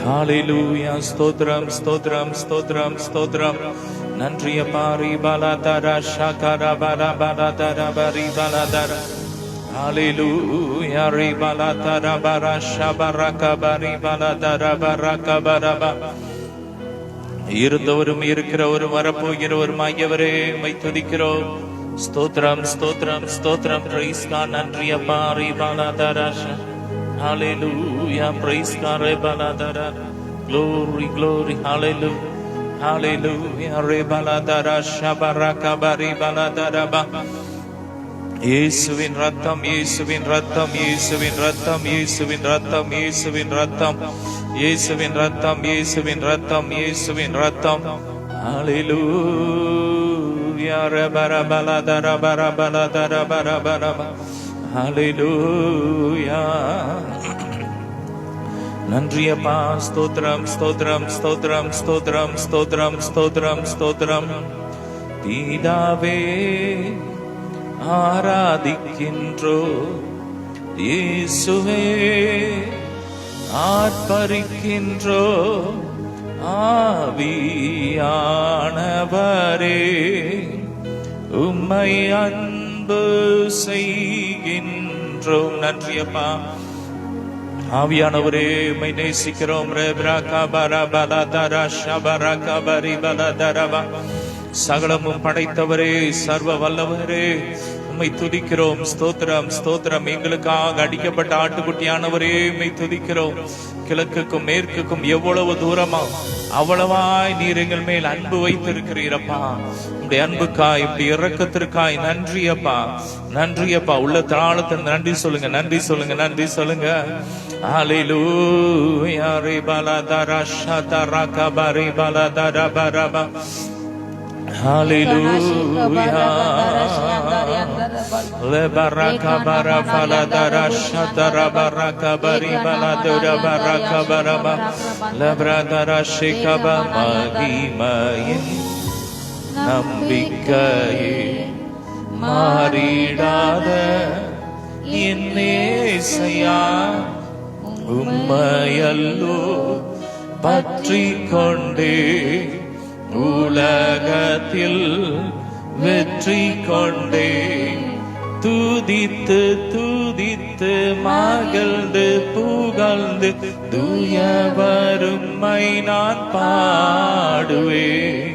ஹalleluya. ஸ்தோத்திரம் ஸ்தோத்திரம் ஸ்தோத்திரம் ஸ்தோத்திரம். நன்றிய பாரி பலதர ஷகர பலதர பரி பலதர. ஹalleluya. ரி பலதர பர ஷபரக பரி பலதர பரக பரப. இருந்தவரும் இருக்கிறவரும் வரப்போகிறவருமாகியவரே உம்மை துதிக்கிறோம். ஸ்தோத்திரம் ஸ்தோத்திரம் ஸ்தோத்திரம். Praise God. நன்றிய பாரி பலதர. Hallelujah, praise God, Rebaladara, glory, glory, hallelujah, hallelujah, Rebaladara, Shabaraka, Baribaladara, Yesuvin Ratham, Yesuvin Ratham, Yesuvin Ratham, Yesuvin Ratham, Yesuvin Ratham, Yesuvin Ratham, Yesuvin Ratham, Yesuvin Ratham, hallelujah, Rebarabaladara, Barabaladara, Barabaraba. ஹalleluya. நன்றியப்பா. ஸ்தோத்திரம் ஸ்தோத்திரம் ஸ்தோத்திரம் ஸ்தோத்திரம் ஸ்தோத்திரம் ஸ்தோத்திரம் ஸ்தோத்திரம். பிதாவே ஆராதிக்கின்றோ, இயேசுவே ஆர்ப்பரிக்கின்றோ, ஆவியானவரே உம்மை அன்பு செய்கின்றோம். நன்றியப்பா. ஆவியானவரே உம்மை நேசிக்கிறோம். சகலமும் படைத்தவரே, சர்வ வல்லவரே உம்மை துதிக்கிறோம். ஸ்தோத்திரம் ஸ்தோத்திரம். எங்களுக்காக அடிக்கப்பட்ட ஆட்டுக்குட்டியானவரே உம்மை துதிக்கிறோம். கிழக்குக்கும் மேற்குக்கும் எவ்வளவு தூரமா அவ்வளவாய் நீர் எங்கள் மேல் அன்பு வைத்திருக்கிறீரப்பா. உடைய அன்புக்காய், உடைய இரக்கத்திற்காய் நன்றியப்பா, நன்றியப்பா. உள்ள தாளத்தில் நன்றி சொல்லுங்க, நன்றி சொல்லுங்க, நன்றி சொல்லுங்க. ஹalleluya. ரிபலதர ஷதரக பரிபலதர பரப. ஹalleluya. லெபரக பரபலதர ஷதர பரக பரிபலதர பரக பரப. லெப்ரதர ஷிகப. மகிமையின் நம்பிக்கையே மாறிடாத என் நேசையா, உம்மையல்லோ பற்றி கொண்டே உலகத்தில் வெற்றி கொண்டே. துதித்து துதித்து மகிழ்ந்து புகழ்ந்து தூயவரும்மை நான் பாடுவேன்.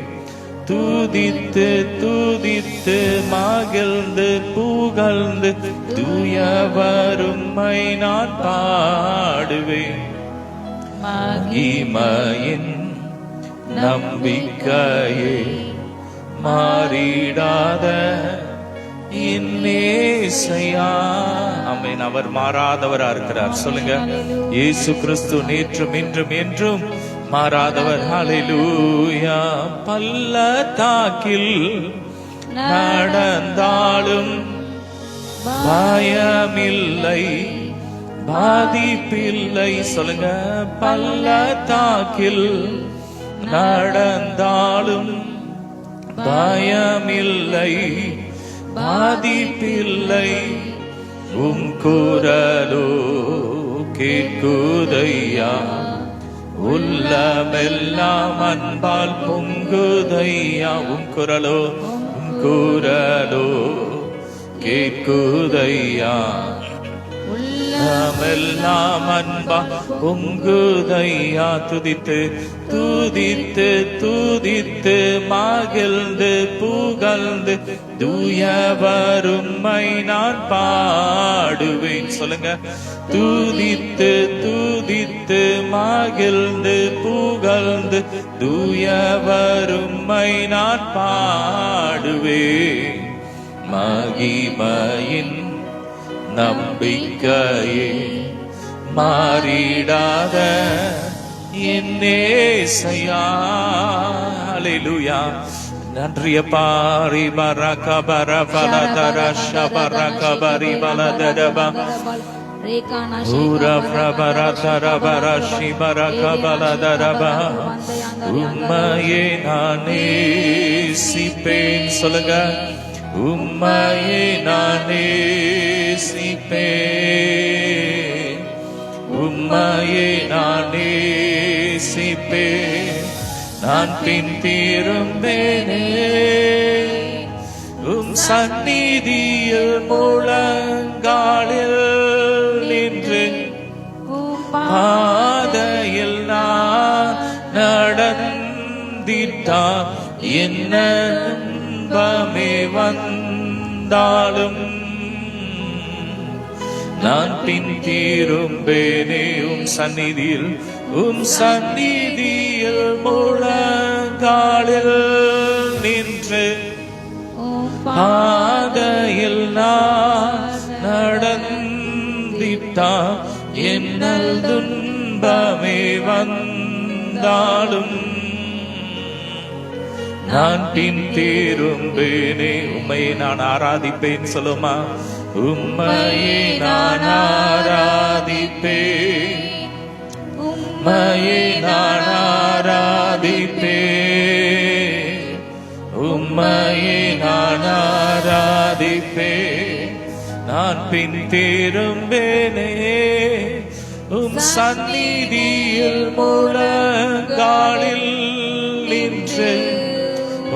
துதித்து துதித்து மகிழ்ந்து புகழ்ந்து தூயவரும்மை நான் பாடுவேன். மகிமையின் நம்பிக்கையே மாறிடாத என் நேசையா. ஆமென். அவர் மாறாதவரா இருக்கிறார். சொல்லுங்க, இயேசு கிறிஸ்து நேற்றும் இன்றும் என்றும் மாறாதவர். ஹalleluya. பள்ளத்தாக்கில் நடந்தாலும் பயமில்லை, பாதிப்பில்லை. சொல்லுங்க, பள்ளத்தாக்கில் நடந்தாலும் பயமில்லை, பாதிப்பில்லை. உம் குரலோ கேட்குதையா, உள்ளமெல்லாம் அன்பால் பொங்குதையா. உம் குரலோ கேட்குதையா, உள்ளமெல்லாம் அன்பா பொங்குதையா. துதித்து துதித்து துதித்து மகிழ்ந்து புகழ்ந்து தூயவரும்மை நான் பாடுவேன். சொல்லுங்க, துதித்து துதித்து மகிழ்ந்து புகழ்ந்து தூயவரும்மை நான் பாடுவேன். மகிமையின் நம்பிக்கையே மாறிடாத என் நேசையா. ஹalleluya. நன்றியப்பா. ரிபரக பரபலதர ஷபரக பரிபலதரப. ஊர பிரபரதர பரஷிபரக பலதரப. உம்மையே நான் நேசிப்பேன். சொல்லுங்க, உம்மையே நான் நேசிப்பேன். உம்மையே நான் நேசிப்பேன். நான் பின் திரும்பேனே உம் சந்நிதியில் முழங்காலில் நின்று பாதையில் நான் நடந்திட்டா என்ன இன்பமே வந்தாலும் நான் பின் திரும்பேனே உம் சந்நிதியில் முழங்காலில் நின்று பாதையில் நான் நடந்திட்டா என்னல் துன்பமே வந்தாலும் நான் பின் திரும்பேனே. உம்மையை நான் ஆராதிப்பேன் சொல்லுமா. உம்மையை நான் ஆராதிப்பேன், உம்மையை நான் ஆராதிப்பேன், உம்மையை நான் ஆராதிப்பேன். நான் பின் திரும்பேனே உம் சந்நிதியில் முழங்காலில் நின்று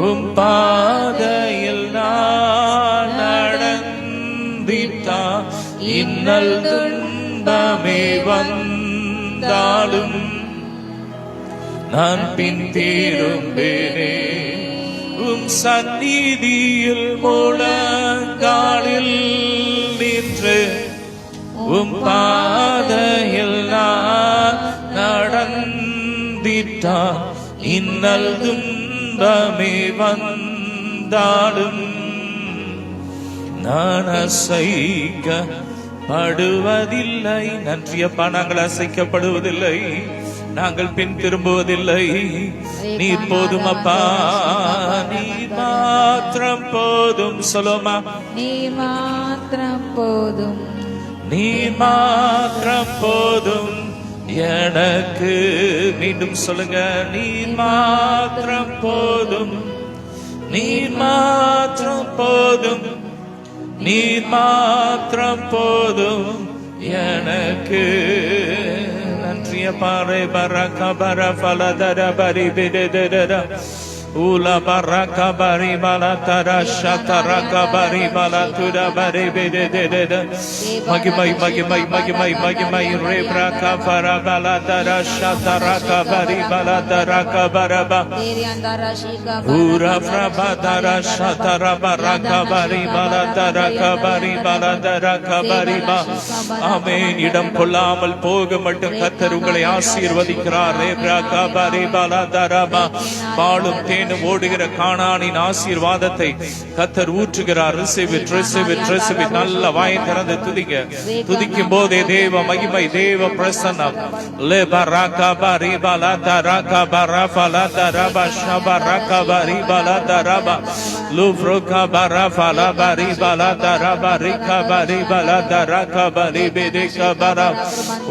உம் பாதையில் நான் நடந்திட்டா இன்னல் துன்பமே வந்தாலும் நான் பின் திரும்பேனே உம் சந்நிதியில் முழங்காலில் நின்று உம் பாதையில் நான் நடந்திட்டா இன்னல் துன்பமே வந்தாலும் நான் அசைக்கப்படுவதில்லை. நன்றியப்பா, நாங்கள் அசைக்கப்படுவதில்லை, நாங்கள் பின் திரும்புவதில்லை. நீர் போதும் அப்பா, நீர் மாத்திரம் போதும். சொல்லுமா, நீர் மாத்திரம் போதும், நீர் மாத்திரம் போதும் எனக்கு. மீண்டும் சொல்லுங்க, நீர் மாத்திரம் போதும், நீர் மாத்திரம் போதும், நீர் மாத்திரம் போதும் எனக்கு. நன்றிய பாறை பரக்க பர பலதர பரி பிடதர Ula baraka bari balatara shataraka bari balatura bari bededede magimai magimai magimai magimai rebraka para balatara shataraka bari balatara baraba ura frabadara shatara baraka bari balatara bari balatara bariba. ஆமென். இடம் கொள்ளாமல் போக மட்டும் கர்த்தர் உங்களை ஆசீர்வதிக்கிறார். ரெப்ராகா பரி பாலாதரபா. பாலும் ஓடுகிற கானானின் ஆசீர்வாதத்தை கர்த்தர் ஊற்றுகிறார். Receive it, receive it, receive it. நல்ல வாயை திறந்து துதிங்க. துதிக்கும் போதே தேவ மகிமை, தேவ பிரசன்னம். லே பராகா பரி பாலாதரகா பரஃபலதரபா ஷபரகா பரி பாலாதரபா லூப்ரோகா பரஃபல பரி பாலாதரபா ரிகா பரி பாலாதரகா பரி பெதேகா பரா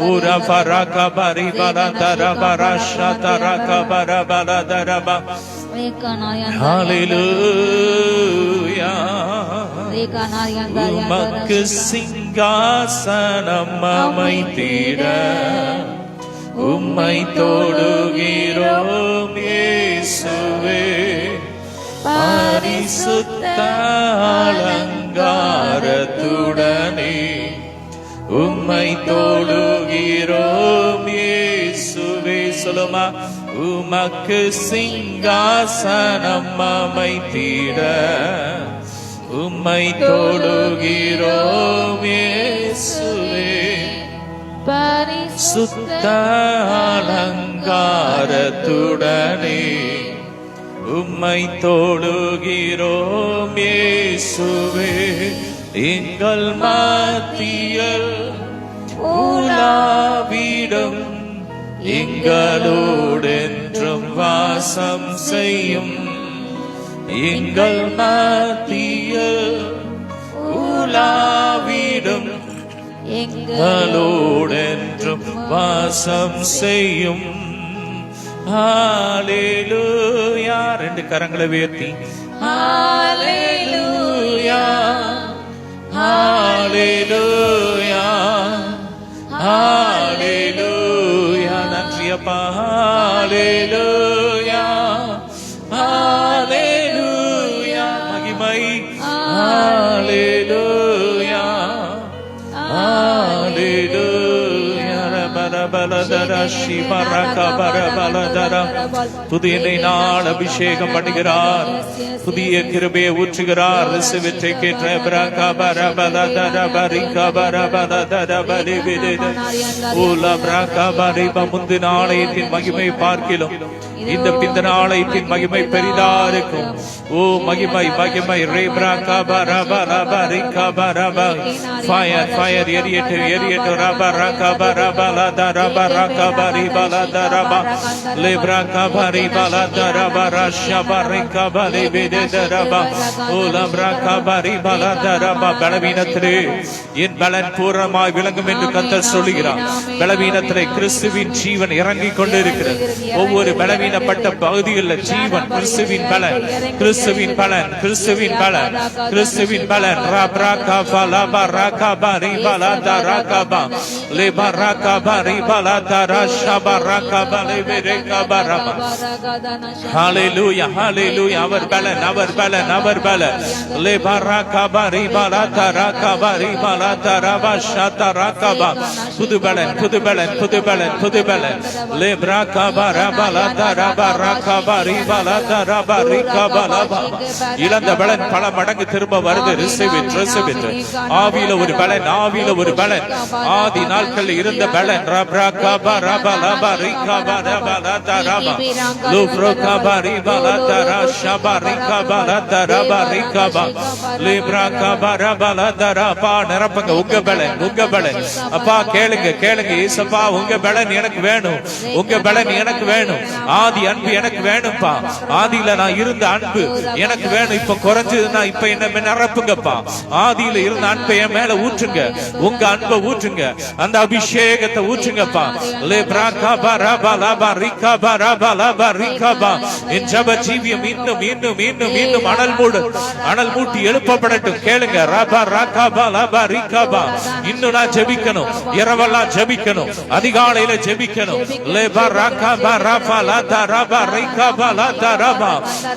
ஊரா ஃபரகா பரி பாலாதரபா ரஷதரகா பரபாலாதரபா. ஹalleluya. உமக்கு சிங்காசனம் அமைத்திட உம்மை தொழுகிறோம் இயேசுவே. பரிசுத்த அலங்காரத்துடனே உம்மை தொழுகிறோம் இயேசுவே. சொல்லுமா, உமக்கு சிங்காசனம் அமைத்திட உம்மை தொழுகிறோம் இயேசுவே. பரிசுத்த அலங்காரத்துடனே உம்மை தொழுகிறோம் இயேசுவே. எங்கள் மத்தியில் உலாவிடும் எங்களோடென்றும் வாசம் செய்யும். எங்கள் மத்தியில் உலாவிடும் எங்களோடென்றும் வாசம் செய்யும். ஹalleluya. ரெண்டு கரங்களை உயர்த்தி ஹalleluya, ஹalleluya, ஹalleluya. அப்பா. ஹalleluya ஹalleluya மகிமை. ஹalleluya ஹalleluya ரபரபலதர சிவரகபரபலதர. புதிய நாள் அபிஷேகம் பண்ணுகிறார், புதிய கிருபையை ஊற்றுகிறார். ரிசவிற்றை கேட்ட முந்தின ஆலயத்தின் மகிமை பார்க்கிலும் இந்த பிந்தின ஆலயத்தின் மகிமை பெரிதா இருக்கும். ஓ மகிமை மகிமை. ஃபயர் ஃபயர் எரியட்டு எரியட்டு. ரப ரகப ரபலத ரப ரகப ரிபலத ரப லிப்ரா கபரி பலத ரப ரஷப ரிகப லிபித ரப ஓ லப்ரா கபரி பலத ரப. பலவீனத்திலே என் பலன் பூரணமாய் விளங்கும் என்று கர்த்தர் சொல்லுகிறார். பலவீனத்திலே கிறிஸ்துவின் ஜீவன் இறங்கிக் கொண்டிருக்கிறது. ஒவ்வொரு பலவீனப்பட்ட பகுதிகளில் ஜீவன் கிறிஸ்துவின் பலன், கிறிஸ்துவின் பலன், கிறிஸ்துவின் பலன், கிறிஸ்துவின் பலன். ரப்ரா கபலப ரகப ரிபலத ரகப லிபா ரகப ரிபலத ரஷப ரகப லிபிரகப ரப. ஹalleluya ஹalleluya. அவர் பலன், அவர் பலன், அவர் பலன். லிபா ரகப ரிபலத ரகப ரிபலத ரப ஷத ரகப. புது பலன், புது பலன், புது பலன், புது பலன். லிப்ரா கப ரபலத ரப ரகப ரிபலத ரப ரிகப லப. இழந்த பலன் பல மடங்கு திரும்ப வருது. Receive it, receive it. ஆவியில ஒரு பலன், ஆவியில ஒரு பலன். ஆதி நாட்களில் இருந்த பலன். ரப்ரா கப ரப லப ரிகப ரப லத ரப லுப்ரோ கப ரிபலத ரஷப ரிகப லத ரப ரிகப லிப்ரா கப ரப லத ரப. நிரப்புங்க உங்க பலன், உங்க பலன். அப்பா கேளுங்க, கேளுங்க. இயேசுப்பா உங்க பலன் எனக்கு வேணும், உங்க பலன் எனக்கு வேணும். ஆதி அன்பு எனக்கு வேணும்பா. ஆதியில நான் இருந்த அன்பு எனக்கு வேணும். இப்ப குறைஞ்சதுன்னா இப்ப என்ன நிரப்புங்கப்பா. ஆதியில இருந்த அன்பை என் மேல ஊற்றுங்க, உங்க அன்பை ஊற்றுங்க, அந்த அபிஷேகத்தை ஊற்றுங்கப்பா. என் ஜப ஜீவியம் இன்னும் இன்னும் இன்னும் இன்னும் அனல் மூடு, அனல் மூட்டி எழுப்பப்படட்டும். கேளுங்க. இன்னும் நான் ஜெபிக்கணும், இரவெல்லாம் ஜெபிக்கணும், அதிகாலையில ஜெபிக்கணும்.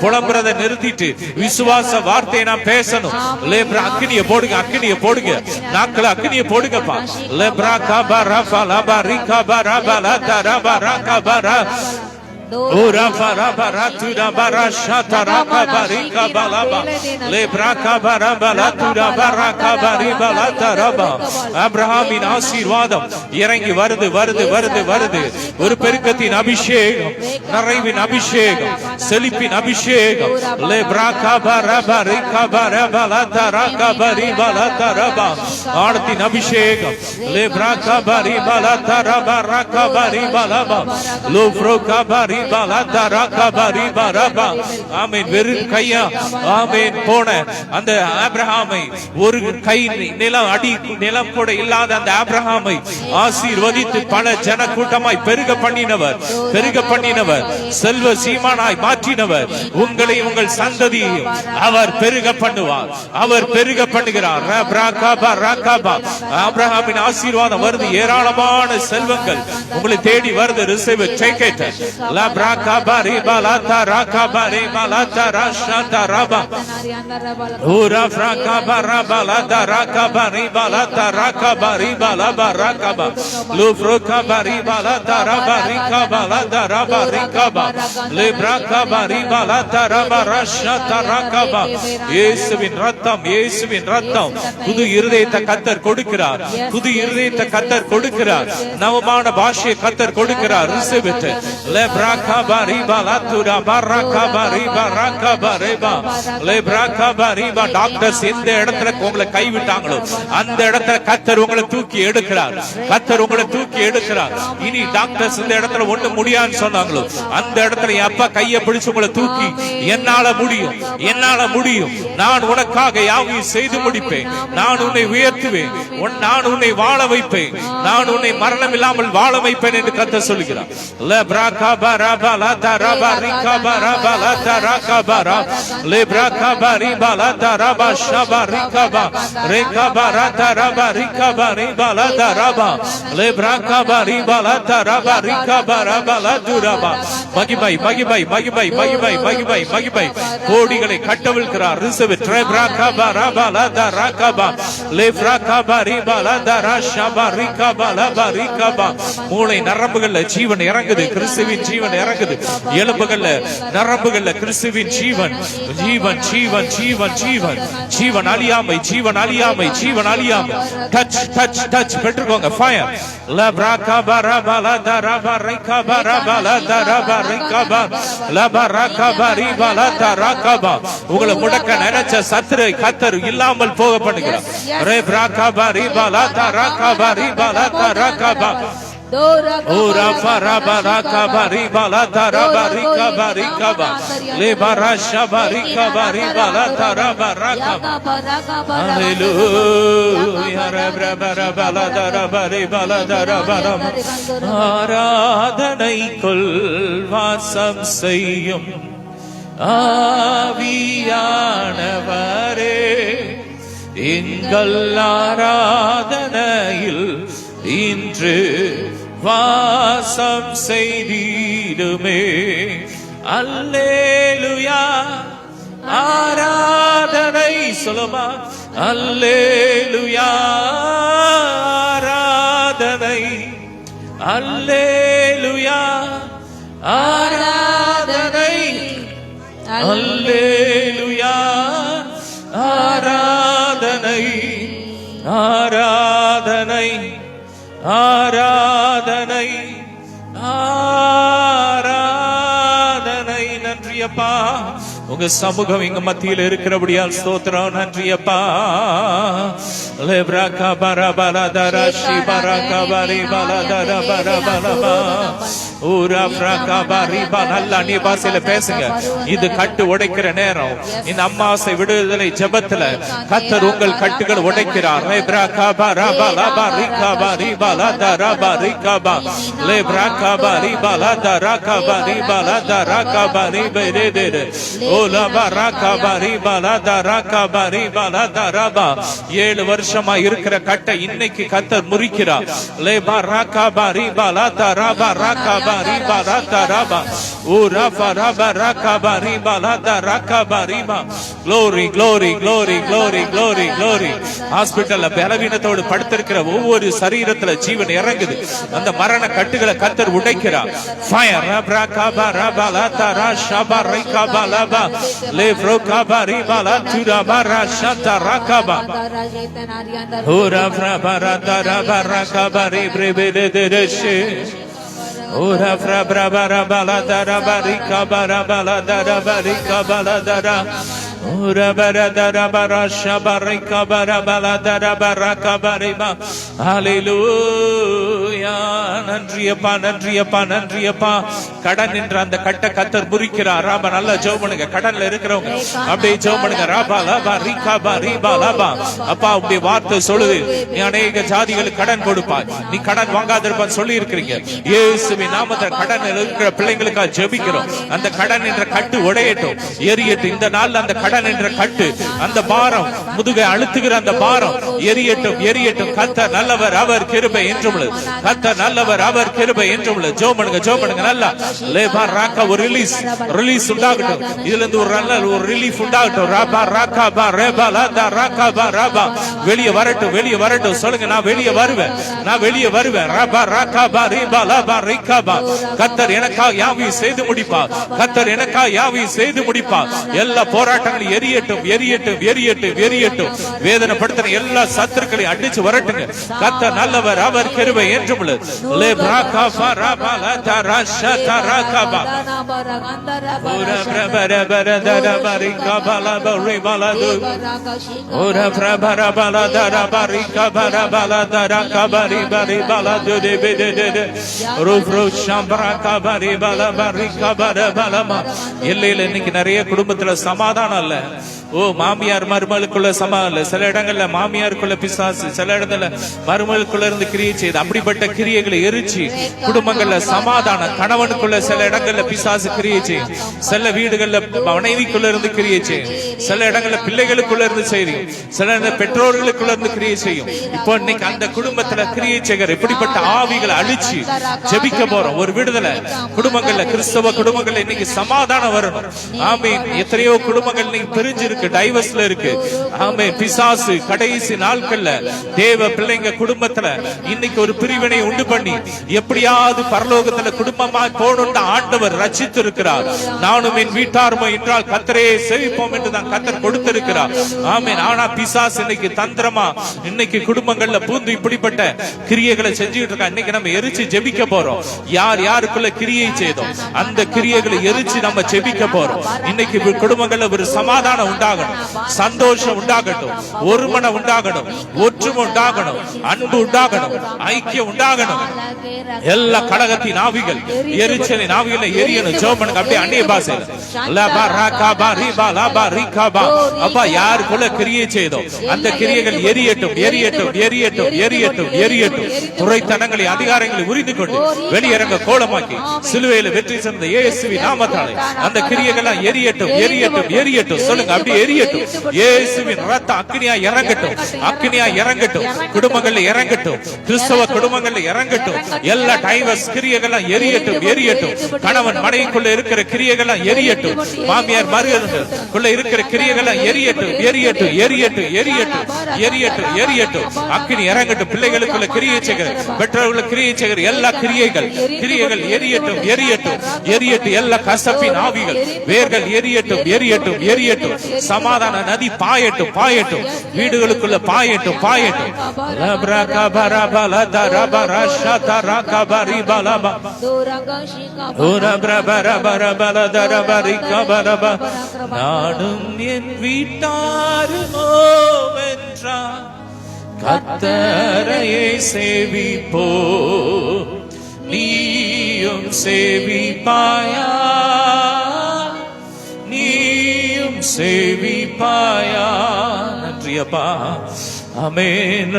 புலம்புறதை நிறுத்திட்டு விசுவாச வார்த்தையை நான் பேசணும். அக்கினிய போடுங்க, அக்கினிய போடுங்க, நாட்கள அக்கினிய போடுங்கப்பா. அப்ரஹாமின் ஆசீர்வாதம் இறங்கி வருது, வருது, வருது, வருது. ஒரு பெருக்கத்தின் அபிஷேகம், நிறைவின் அபிஷேகம், செழிப்பின் அபிஷேகம். ஆனத்தின் அபிஷேகம். வெறும் கையா போன அந்த ஆபிரகாமை, ஒரு கை நிலம் அடி நிலம் கூட இல்லாத அந்த ஆபிரகாமை ஆசீர்வதித்து பல ஜன கூட்டமாய் பெருக பண்ணினவர், பெருக பண்ணினவர், செல்வ சீமானாய் மாற்றினவர். உங்களை உங்கள் சந்ததியையும் அவர் பெருக பண்ணுவார், அவர் பெருக பண்ணுகிறார். ஆபிரகாமின் ஆசீர்வாதம் வருது, ஏராளமான செல்வங்கள் உங்களை தேடி வருது. Receive it, take it. இயேசுவின் ரத்தம், இயேசுவின் ரத்தம். புது இருதயத்தை கர்த்தர் கொடுக்கிறார், புது இருதயத்தை கர்த்தர் கொடுக்கிறார், நவமான பாஷையை கர்த்தர் கொடுக்கிறார். Receive it. டாக்டர்ஸ் எந்த இடத்துல உங்களை கைவிட்டாங்களோ அந்த இடத்துல கர்த்தர் உங்களை தூக்கி எடுக்கிறார், கர்த்தர் உங்களை தூக்கி எடுக்கிறார். இனி டாக்டர்ஸ் இந்த இடத்துல ஒண்ணு முடியாதுன்னு சொன்னாங்களோ அந்த இடத்துல என் அப்பா கையை பிடிச்சு உங்களை தூக்கி, என்னால முடியும், என்னால முடியும், நான் உனக்காக யாவையும் செய்து முடிப்பேன், நான் உன்னை உயர்த்துவேன், நான் உன்னை வாழ வைப்பேன், நான் உன்னை மரணம் இல்லாமல் வாழ வைப்பேன் என்று கர்த்தர் சொல்லுகிறார். kabara bala dara barika bara bala dara kabara lebra kabari bala dara ba shabarika ba rekabara dara barika bari bala dara ba lebra kabari bala dara barika bara bala duraba மகிமை மகிமை மகிமை மகிமை மகிமை மகிமை கோடிகளை கட்டவிழ்கிறார் ரிசர்வ் ட்ரைப்ரா கபரா பல தரா கபா லேப்ரா கபரி பல தரா ஷபரி கபல பரி கபா மூளை நரம்புகள்ல ஜீவன் இறங்குது கிறிஸ்துவின் ஜீவன் இறங்குது எலும்புகள்ல நரம்புகள்ல கிறிஸ்துவின் ஜீவன் ஜீவன் ஜீவன் ஜீவன் ஜீவன் ஜீவன் அழியாமை ஜீவன் அழியாமை ஜீவன் அழியாமை டச் டச் டச் பெற்றுக்கோங்க ஃபயர் லேப்ரா கபரா பல தரா பரி கபரா பல தரா பரி கபா லபரா கபரி பல தரா கபா உங்களை முடக்க நினைச்ச சத்துரு கத்தர் இல்லாமல் போக பண்ணுகிறார் ரேப்ரா கபரி பல தரா கபரி பல தரா Kaba Ora farabara kabari bala tarabari kabari kaba lebara shabari kabari bala tarabara kaba Hallelujah rabra bara bala tarabari bala tarabara ஆராதனைக்குள் வாசம் செய்யும் ஆவியானவரே எங்கள் ஆராதனையில் இன்று வாசம் செய்திடுமே அல்லேலூயா ஆராதனை சொல்லுமா அல்லேலூயா ஆராதனை அல்லேலூயா ஆராதனை அல்லேலூயா ஆராதனை ஆராதனை ஆராதனை ஆராதனை நன்றியப்பா உங்க சமூகம் எங்க மத்தியில் இருக்கிறபடியால் ஸ்தோத்திரம் நன்றியப்பா லெப்ரா பரபல தரஷி பரகபரி பலதர பரபலபா ஊரா பிரகபரி பலல்ல நீ பாசையில பேசுங்க இது கட்டு உடைக்கிற நேரம் இந்த அம்மாசை விடுதலை ஜெபத்துல கர்த்தர் உங்கள் கட்டுகள் உடைக்கிறார் லெப்ரா கபரபல பரிகபரி பலதர பரிகபா லெப்ரா கபரி பலதர கபரி பலதர கபரி பெரேதே ஓலா பரகபரி பலதர கபரி பலதரபா 7 வருஷமா இருக்கிற கட்டை இன்னைக்கு கர்த்தர் முறிக்கிறார் லெபரா கபரி பலதர பரகபரி பலதரபா ஊரா பரபரா கபரி பலதர கபரிமா glory glory glory glory glory glory ஹாஸ்பிடல்ல பலவீனத்தோடு படுத்திருக்கிற ஒவ்வொரு சரீரத்துல ஜீவன் இறங்குது அந்த மரண கட்டுகளை கர்த்தர் உடைக்கிறார் ஃபயர் ரபரா கபரா பலதர ஷபரி கபலபா லெப்ரோ கபரி பலதுரா பரா ஷதரா Kaba Ora frabara dara bara kabari bribede dereshe Ora frabara bala dara bari kabara bala dara bari kabala dara Ora bara dara bara shabari kabara bala dara bara kabari ma Hallelujah நன்றியப்பா நன்றியப்பா நன்றியப்பா கடன் என்ற அந்த கட்ட கத்தர் முறிக்கிறார் ராபா நல்லா ஜெபம் பண்ணுங்க கடன்ல இருக்கிறவங்க அப்படியே ஜெபம் பண்ணுங்க ராபா லபா ரிகபா ரிபா லபா அப்பா உம்முடைய வார்த்தை சொல்லுது நீ अनेक ஜாதிகளுக்கு கடன் கொடுப்பாய் நீ கடன் வாங்காதிருப்பான்னு சொல்லி இருக்கிறீங்க இயேசுவின் நாமத்தில் கடன் இருக்கிற பிள்ளைகளுக்காக ஜெபிக்கிறோம் அந்த கடன் என்ற கட்டு உடையட்டும் எரியட்டும் இந்த நாள்ல அந்த கடன் என்ற கட்டு அந்த பாரம் முதுகை அழுத்துகிற அந்த பாரம் எரியட்டும் எரியட்டும் கர்த்தர் நல்லவர் அவர் கிருபை என்றும் உள்ளது கர்த்தர் நல்லவர் அவர் கிருபை என்றும் உள்ளது ஜெபம் பண்ணுங்க நல்லா லேபா ராக்கா ஒரு ரிலீஸ் உண்டாகட்டும் இதுல இருந்து ஒரு நல்ல ஒரு ரிலீஃப் உண்டாகட்டும் ராபா ராக்கா பா ரேபா லதா ராக்கா பா ராபா வெளியே வரட்டும் சொல்லுங்க நான் வெளியே வருவேன் ராபா ராக்கா பா ரீபா லபா ரிகா பா கர்த்தர் எனக்காக யாவையும் செய்து முடிப்பார் கர்த்தர் எனக்காக யாவையும் செய்து முடிப்பார் எல்லா போராட்டங்களும் எரியட்டும் வேதனைப்படுத்தின எல்லா சத்துருக்களையும் அடிச்சு வரட்டுங்க கர்த்தர் நல்லவர் அவர் கிருபை என்றும் உள்ளது லேப்ரா கபா ரபா லதா ராஷா ராகபா ஓரா பிரபர பரதர பரிகபா லபா ரிபா லது ஓரா பிரபர பலதர பரிகபர பலதர கபரி பரி பலது தேபேதே ருப்ரு ஷம்பரா கபரி பல பரிகபர பலமா இல்ல இன்னைக்கு நிறைய குடும்பத்துல சமாதானம் இல்ல ஓ மாமியார் மருமகளுக்குள்ள சமாதானம் இல்ல சில இடங்கள்ல மாமியாருக்குள்ள பிசாசு சில இடத்துல மருமகளுக்குள்ள இருந்து கிரியை செய்து அப்படிப்பட்ட கிரியைகளை எரிச்சு குடும்பங்கள்ல சமாதானம், கணவனுக்குள்ள சில இடங்கள்ல பிசாசு கிரியை செய்யும், சில வீடுகள்ல மனைவிக்குள்ள இருந்து கிரியை செய்யும், சில இடங்கள்ல பிள்ளைகளுக்குள்ள இருந்து செய்யும், சில பெற்றோர்களுக்குள்ள இருந்து கிரியை செய்யும். இப்போ இன்னைக்கு அந்த குடும்பத்துல கிரியை செய்கிற இப்படிப்பட்ட ஆவிகளை அழிச்சு ஜெபிக்க போறோம். ஒரு விடுதலை குடும்பங்கள்ல, கிறிஸ்தவ குடும்பங்கள்ல இன்னைக்கு சமாதானம் வரணும். ஆமென். எத்தனையோ குடும்பங்கள் இன்னைக்கு பிரிஞ்சு இருக்கு, டைவர்ஸ்ல இருக்கு. ஆமென். பிசாசு கடைசி நாட்கள்ல தேவ பிள்ளைங்க குடும்பத்துல இன்னைக்கு ஒரு பிரிவினை உண்டு பண்ணி எப்படியாவது பரலோகத்துல குடும்பமா போகணும்னு ஆண்டவர் ரட்சித்து இருக்கிறார். நானும் என் வீட்டாருமோ என்றால் கர்த்தரே சேவிப்போம் என்று தான் கர்த்தர் கொடுத்திருக்கிறார். ஆமென். ஆனா பிசாசு இன்னைக்கு தந்திரமா இன்னைக்கு குடும்பங்கள்ல பூந்து இப்படிப்பட்ட கிரியைகளை செஞ்சுட்டு இருக்கா. இன்னைக்கு நம்ம எரிச்சு ஜெபிக்க போறோம். யார் யாருக்குள்ள கிரியை செய்தோம் அந்த கிரியைகளை எரிச்சு நம்ம ஜெபிக்க போறோம். இன்னைக்கு குடும்பங்கள்ல ஒரு சமாதானம் உண்டாகணும், சந்தோஷம் உண்டாகட்டும், ஒருமனம் உண்டாகணும், ஒற்றுமை உண்டாகணும், அன்பு உண்டாகணும், ஐக்கியம் உண்டாகணும். எல்லா கலகத்தின் ஆவிகள், எரிச்சலின் ஆவிகளை எரியணும். ஜெபம் அப்படியே அந்நிய பாஷையில லபா ரகபா ரிபா லபா ரிகபா. அப்பா யாருக்குள்ள கிரியை செய்தோம் அந்த கிரியைகள் எரியட்டும், எரியட்டும், எரியட்டும், எரியட்டும், எரியட்டும். துரைத்தனங்களை, அதிகாரங்களை உரிந்து கொண்டு வெளியரங்க கோலமாக்கி சிலுவையில வெற்றி சிறந்த இயேசுவின் நாமத்தாலே அந்த கிரியைகள் எரியட்டும், எரியட்டும், எரியட்டும். சொல்லுங்க அப்படியே எரியட்டும். இயேசுவின் ரத்தம் அக்கினியா இறங்கட்டும், அக்கினியா இறங்கட்டும். குடும்பங்கள்ல இறங்கட்டும், கிறிஸ்தவ குடும்பங்கள்ல இறங்கட்டும். எல்லா டைவர்ஸ் கிரியைகள் எரியட்டும், எரியட்டும். கணவன் மனைவிக்குள்ள இருக்கிற கிரியைகள் எரியட்டும், மாமியார் மருமகளுக்குள்ள இருக்கிற கிரியைகள் எரியட்டும், எரியட்டும், எரியட்டும், எரியட்டும், எரியட்டும், எரியட்டும். அக்கினி இறங்கட்டும். பிள்ளைகளுக்குள்ள கிரியை செய்கிற, பெற்றோர்களுக்குள்ள கிரியை செய்கிற எல்லா கிரியைகள் எரியட்டும், எரியட்டும், எரியட்டும். எல்லா கசப்பின் ஆவிகள் வேர்கள் எரியட்டும், எரியட்டும், எரியட்டும். சமாதான நதி பாயட்டும், பாயட்டும். வீடுகளுக்குள்ள பாயட்டும், பாயட்டும். நானும் என் வீட்டாருமோ என்றார் கர்த்தரையே சேவிப்போ, நீயும் சேவிப்பாயா, நீயும் சேவிப்பாயா. நன்றியப்பா. ஆமென்.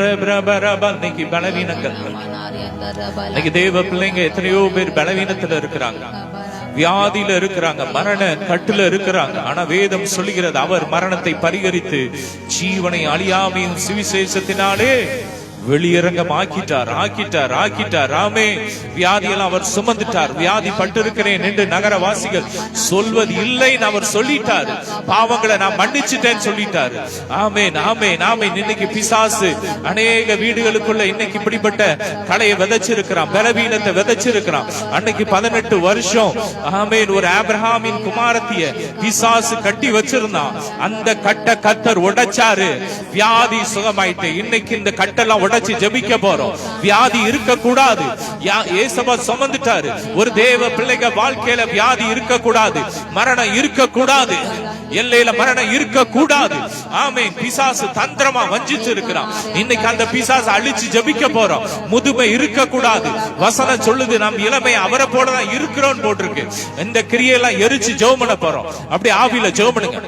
இன்னைக்கு பலவீனங்கள், இன்னைக்கு தேவ பிள்ளைங்க எத்தனையோ பேர் பலவீனத்துல இருக்கிறாங்க, வியாதியில இருக்கிறாங்க, மரண கட்டுல இருக்கிறாங்க. ஆனா வேதம் சொல்லுகிறது அவர் மரணத்தை பரிகரித்து ஜீவனை அழியாமையும் சுவிசேஷத்தினாலே வெளியரங்கம் ஆக்கிட்டார், ஆக்கிட்டார், ஆக்கிட்டார். ஆமே. வியாதியெல்லாம் அவர் சுமந்துட்டார். வியாதி பட்டிருக்கிறேன் என்று நகரவாசிகள் சொல்வது இல்லைன்னு அவர் சொல்லிட்டாரு. பாவங்களை நான் மன்னிச்சுட்டேன்னு சொல்லிட்டாரு. ஆமேன், ஆமேன், ஆமேன். இன்னைக்கு பிசாசு அநேக வீடுகளுக்குள்ள இன்னைக்கு இப்படிப்பட்ட கலையை விதைச்சிருக்கிறான், பலவீனத்தை விதைச்சிருக்கிறான். அன்னைக்கு 18 வருஷம் ஆமேன் ஒரு ஆபிரகாமின் குமாரத்திய பிசாசு கட்டி வச்சிருந்தான். அந்த கட்ட கர்த்தர் உடைச்சாரு, வியாதி சுகமாயிட்டு. இன்னைக்கு இந்த கட்டெல்லாம் உடைச்சு ஜெபிக்க போறோம். வியாதி இருக்க கூடாது. இயேசுவ சுமந்துட்டாரு. ஒரு தேவ பிள்ளைங்க வாழ்க்கையில வியாதி இருக்க கூடாது, மரணம் இருக்க கூடாது, எல்லையில மரணம் இருக்க கூடாது. ஆமென். பிசாசு தந்திரமா வஞ்சிச்சு இருக்கிறான். இன்னைக்கு அந்த பிசாசு அழிச்சு ஜெபிக்க போறோம். முதுமை இருக்க கூடாது. வசனம் சொல்லுது நாம் இளமை அவரை போலதான் இருக்கிறோம் போட்டிருக்கு. இந்த கிரியெல்லாம் எரிச்சு ஜெபம் பண்ண போறோம். அப்படி ஆவியில ஜெபம் பண்ணுங்க.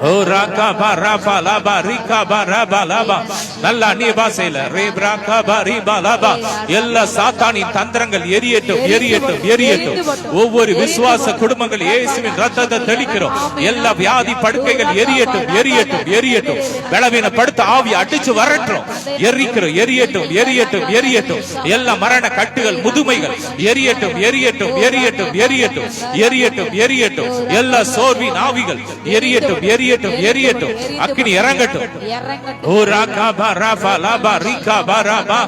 ஓ ராகா பா ராபா லாபா ரிகா பா ராபா லாபா. நல்ல அந்நிய பாஷையில ரே ராகா பா ரிபா லாபா. எல்லா சாத்தானின் தந்திரங்கள் எரியட்டும், எரியட்டும், எரியட்டும். ஒவ்வொரு விசுவாச குடும்பங்கள் இயேசுவின் ரத்தத்தை தெளிக்கிறோம். எல்லா வியாதி படுக்கைகள் எரியட்டும், எரியட்டும், எரியட்டும். பலவீனப்படுத்த ஆவி அடிச்சு வரட்டும், எரிக்கிறோம். எரியட்டும், எரியட்டும், எரியட்டும். எல்லா மரண கட்டுகள், முதுமைகள் எரியட்டும், எரியட்டும், எரியட்டும், எரியட்டும், எரியட்டும், எரியட்டும். எல்லா சோர்வின் ஆவிகள் எரியட்டும், எரியட்டும், எரியட்டும். அக்கினி இறங்கட்டும். ஓ ராகா பா ராபா லாபா ரிகா பா ராபா.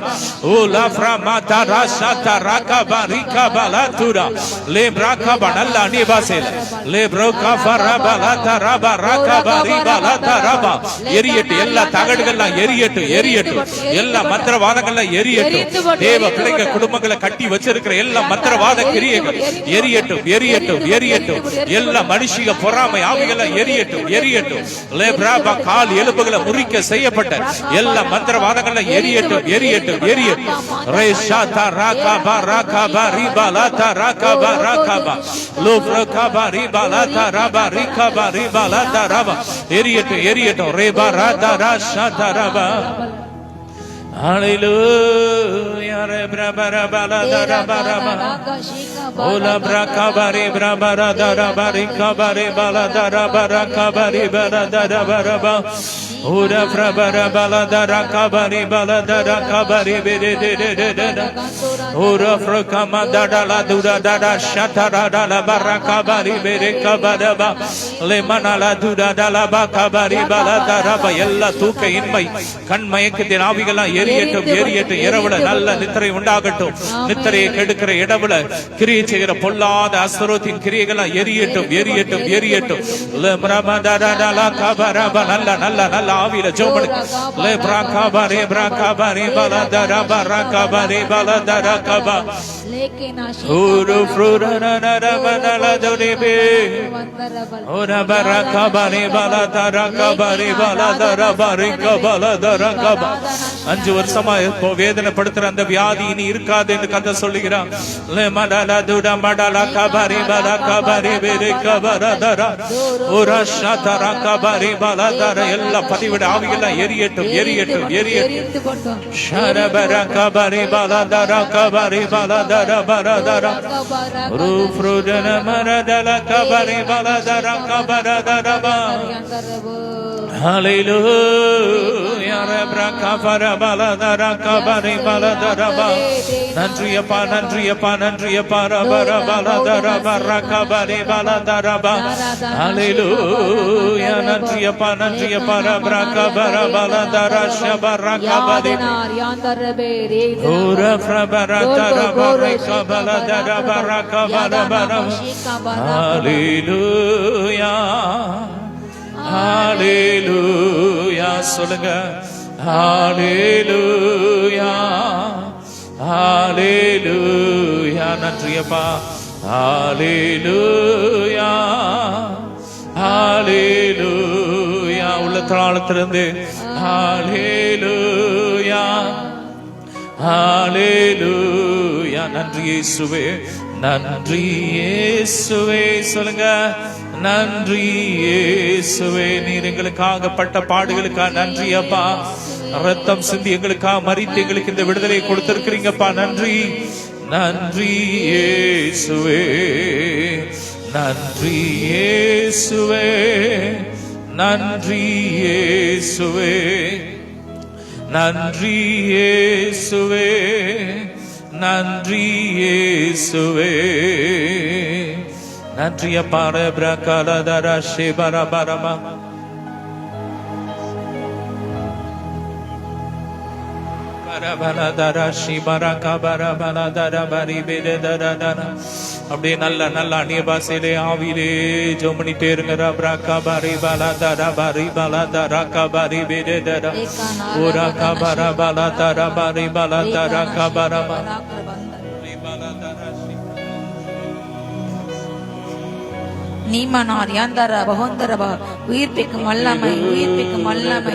ஓ லாஃப்ரா மாதா ராஷா தா ராகா பா ரிகா பா லா துரா. லே ராகா பா. நல்ல அந்நிய பாஷையில லே ப்ரோகா பா ராபா லா தா ராபா ராகா பா ரிபா லா தா ராபா. எரியட்டும். எல்லா தகடுகள்லாம் எரியட்டும், எரியட்டும். எல்லா மந்திரவாதங்கள்லாம் எரியட்டும். தேவ பிள்ளைங்க குடும்பங்களை கட்டி வச்சிருக்கிற எல்லா மந்திரவாத கிரியைகள் எரியட்டும், எரியட்டும், எரியட்டும். எல்லா மனுஷிக பொறாமை ஆவிகளை எரியட்டும், எரியட்டும். லே பிராபா. கால் எலும்புகளை முறிக்க செய்யப்பட்ட எல்லா மந்திரவாதங்களை எரியட்டும், எரியட்டும், எரியட்டும். ரே ஷாதா ராகா பா ராகா பா ரிபா லா தா ராகா பா ராகா பா. லோ ராகா பா ரிபா லா தா ராபா ரிகா பா ரிபா லா தா ராபா. எரியட்டும், எரியட்டும். ரே பா ரா தா ரா ஷா தா Rafah. Hallelujah. Re bra bara bala dara bara ba. Ola bra kabari bra bara dara bari kabari bala dara bara kabari bala dara bara ba. Ora bra bara bala dara kabari bala dara kabari bere de de de de de. Ora fra kama dara la dura dara shatara dara bara kabari bere kabara ba. Le mana la dura dara ba kabari bala dara ba. எல்லா தூக்க இன்மை கண் மயக்கத்தின் ஆவிகளா எரியட்டும் எரியட்டும். இரவுல நல்ல நித்திரை உண்டாகட்டும். நித்திரையை கெடுக்கிற இடவுல கிரியை செய்கிற பொல்லாத அசுரத்தின் கிரியைகளா எரியட்டும் எரியட்டும் எரியட்டும். நல்ல நல்ல நல்ல ஆவியில ஜோமனு அஞ்சு வருஷமா வேதனைப்படுத்துற அந்த வியாதி இனி இருக்காது என்று கதை சொல்லுகிறான். எல்லா பதிவிட ஆவிகள் எரியட்டும் எரியட்டும் எரியட்டும். Hallelujah. நன்றியப்பா நன்றியப்பா நன்றியப்பா Hallelujah. நன்றியப்பா நன்றியப்பா Hallelujah. சொல்லுங்க. Hallelujah. Hallelujah. நன்றியப்பா. Hallelujah. Hallelujah. உள்ளத்தாளத்திலிருந்து Hallelujah. Hallelujah. நன்றி இயேசுவே நன்றி இயேசுவே. சொல்லுங்க. நன்றி இயேசுவே. நீர் எங்களுக்காக பட்ட பாடுகளுக்காக நன்றி அப்பா. ரத்தம் சிந்தி எங்களுக்காக மரித்து எங்களுக்கு இந்த விடுதலையை கொடுத்திருக்கிறீங்கப்பா. நன்றி நன்றி இயேசுவே நன்றி இயேசுவே நன்றி இயேசுவே நன்றி இயேசுவே நன்றி இயேசுவே. நன்றிய பார பிரகாலதர சிபர பரம பரபலதர சிபர கபர பலதர பரி பெததர. அப்படியே நல்ல நல்ல அந்நிய பாசையிலே ஆவிலே ஜோமனிட்டே இருங்க. பிரகபரி பலதர பரி பலதர கபரி பெததர ஓரா கபர பலதர பரி பலதர கபரம நீமனார் யாந்தர பகோந்தரபா. உயிர்ப்பிக்கும் வல்லமை உயிர்ப்பிக்கும் வல்லமை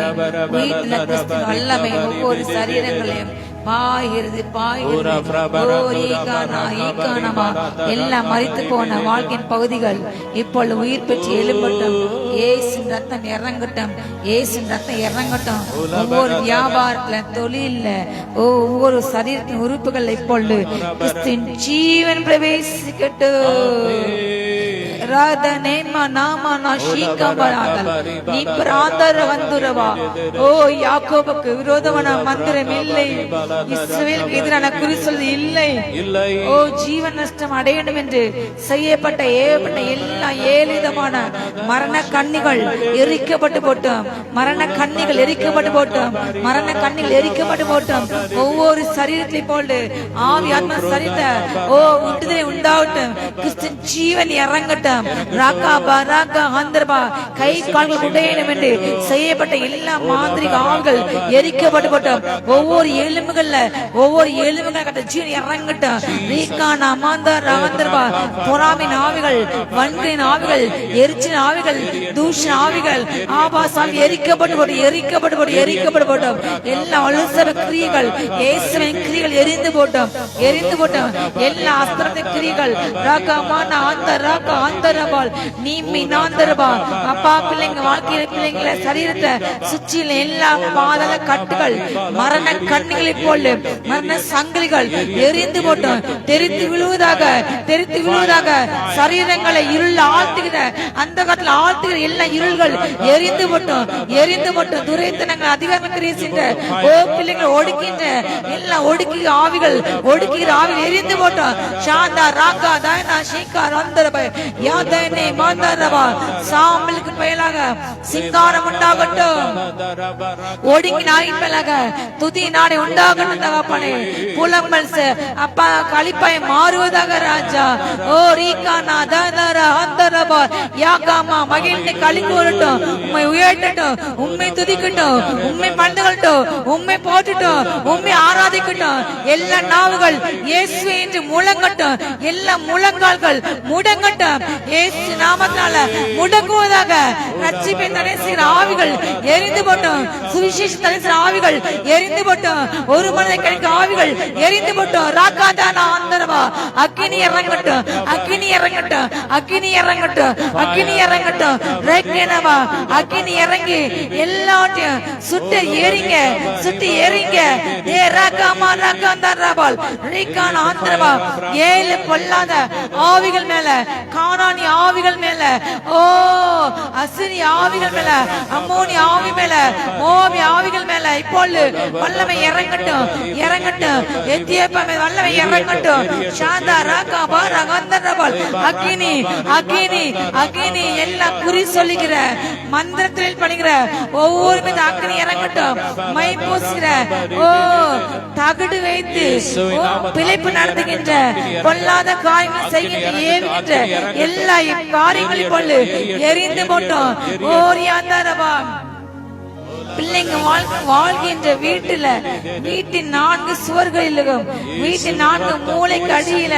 உயிர்ப்பின கிறிஸ்துவின் வல்லமை ஒவ்வொரு சரீரங்களையும் பாய்கிறது பாய்கிறது. எல்லாம் மரித்து போன வாழ்க்கையின் பகுதிகள் இப்பொழுது உயிர் பெற்று எழும்பட்டும். ஏசின் ரத்தம் இறங்கட்டும். ஏசின் ரத்தம் இறங்கட்டும். ஒவ்வொரு வியாபாரத்துல தொழில ஒவ்வொரு சரீரத்தின் உறுப்புகள் இப்பொழுது கிறிஸ்துவின் ஜீவன் பிரவேசிக்கட்டும். யாக்கோபுக்கு விரோதமான மந்திரம் இல்லை. இஸ்ரவேலுக்கு எதிரான குறி சொல்வது இல்லை. ஓ ஜீவன் நஷ்டம் அடைய வேண்டும் என்று செய்யப்பட்ட ஏவப்பட்ட எல்லா ஏழுவிதமான மரண கண்ணிகள் எரிக்கப்பட்டு போட்டோம். மரண கண்ணிகள் எரிக்கப்பட்டு போட்டோம். மரண கண்ணிகள் எரிக்கப்பட்டு போட்டோம். ஒவ்வொரு சரீரத்தை போட்டு ஆவி ஆத்மா சரீரத்தை விடுதலை உண்டாகட்டும். கிறிஸ்து ஜீவன் இறங்கட்டும். கை கால்கள் உடையணும் என்று செய்யப்பட்ட எல்லா மாந்திரிக ஆள்கள் எரிக்கப்பட்டு போட்டோம். ஒவ்வொரு எலும்புகள்ல ஒவ்வொரு எலும்புகள் ஜீவன் இறங்கட்டும். பொறாமின் ஆவிகள், வன்களின் ஆவிகள், எரிச்சின் ஆவிகள், தூஷண ஆவிகள், ஆபாசால் எரிக்கப்பட்டு போட்டு எரிக்கப்பட்டு போட்டு எரிக்கப்பட்டு போட்டோம். எல்லா அலுசர கிரியைகள் இயேசுவின் கிரியைகள் எரிந்து போட்டோம் எரிந்து போட்டோம். எல்லா அஸ்திரத்தின் கிரியைகள் ஆவிகள் ராகமான ஆந்தரபால் நீமி நாந்தரபா அப்பா பிள்ளைங்க வாழ்க்கையில பிள்ளைங்கள சரீரத்தை சுற்றில எல்லா பாதல கட்டுகள் மரண கண்ணிகளை போல மரண சங்கிலிகள் எரிந்து போட்டோம் தெரித்து விழுவதாக சரீரங்களை இருள் ஆழ்த்துகிற அந்த காலத்துல ஆழ்த்துகிற எல்லா இருள்கள் எரிந்து போட்டோம் துரைத்தனங்கள் அதிகாரம் கிரீசின்ற ஓ பிள்ளைங்களை ஒடுக்கின்ற எல்லாம் ஒடுக்கிற ஆவிகள் எரிந்து போட்டோம் சாந்தா ராகா தாயனா ஷீகா ரந்தரப யாதனே மாந்தரபா சாமலுக்கு மேலாக சிங்காரம் உண்டாகட்டும் ஒடுங்கி நாயின் மேலாக துதி நாடே உண்டாகட்டும் தகப்பனே புலம்பல் அப்பா களிப்பாய் மாறுவதாக ராஜா ஓ ரீகானா தாதர அந்தரபா யாகாமா மகிழ்ந்து களி கூறட்டும் உம்மை உயர்த்தட்டும் உம்மை துதிக்கட்டும் உம்மை பண்டுகட்டும் உம்மை போட்டுட்டும் உம்மை ஆராதிக்கட்டும் எல்லா நாவுகள் இயேசுவே என்று முழங்கட்டும் எல்லா முழங்கால்கள் முடங்கட்டும் இயேசு நாமத்தால முடங்குவதாக ரட்சிப்பை தடை செய்கிற ஆவிகள் எரிந்து போட்டோம் சுவிசேஷ தடை செய்கிற ஆவிகள் எரிந்து போட்டோம் ஒரு மனதை கிடைக்க ஆவிகள் எரிந்து போட்டோம் ராக்காதானா ஆந்தரவா அக்கினி இறங்கட்டும் ரேக்கேனவா அக்கினி இறங்கி எல்லாத்தையும் சுட்டு எரிங்க ஏ ராகாமா ராகாந்தரபால் ரீகானா ஆந்தரவா ஏழு பொல்லாத ஆவிகள் மேல கானானி ஆவிகள் மேல ஓ அசிரி ஆவிகள் மேல அம்மோனி ஆவி மேல மோபி ஆவிகள் மேல இப்பொழுது வல்லமை இறங்கட்டும் எத்தியோப்பியா மேல வல்லமை இறங்கட்டும் சாந்தா ராகா பாரா கந்தரபால் அக்கினி எல்லாம் குறி சொல்லுகிற மந்திரத்தில் பண்ணுகிற ஒவ்வொரு மீது அக்கினி இறங்கட்டும் மை பூசுகிற ஓ தகடு வைத்து பிழைப்பு நடத்துகின்ற பொல்லாத காரியங்கள் செய்கின்ற ஏவுகின்ற எல்லா காரியங்களையும் போல எரிந்து போட்டோம் ஓரியாந்தரபா பிள்ளைங்க வாழ்கின்ற வீட்டின் 4 சுவர்களிலும் வீட்டின் 4 மூளைக்கு அடியில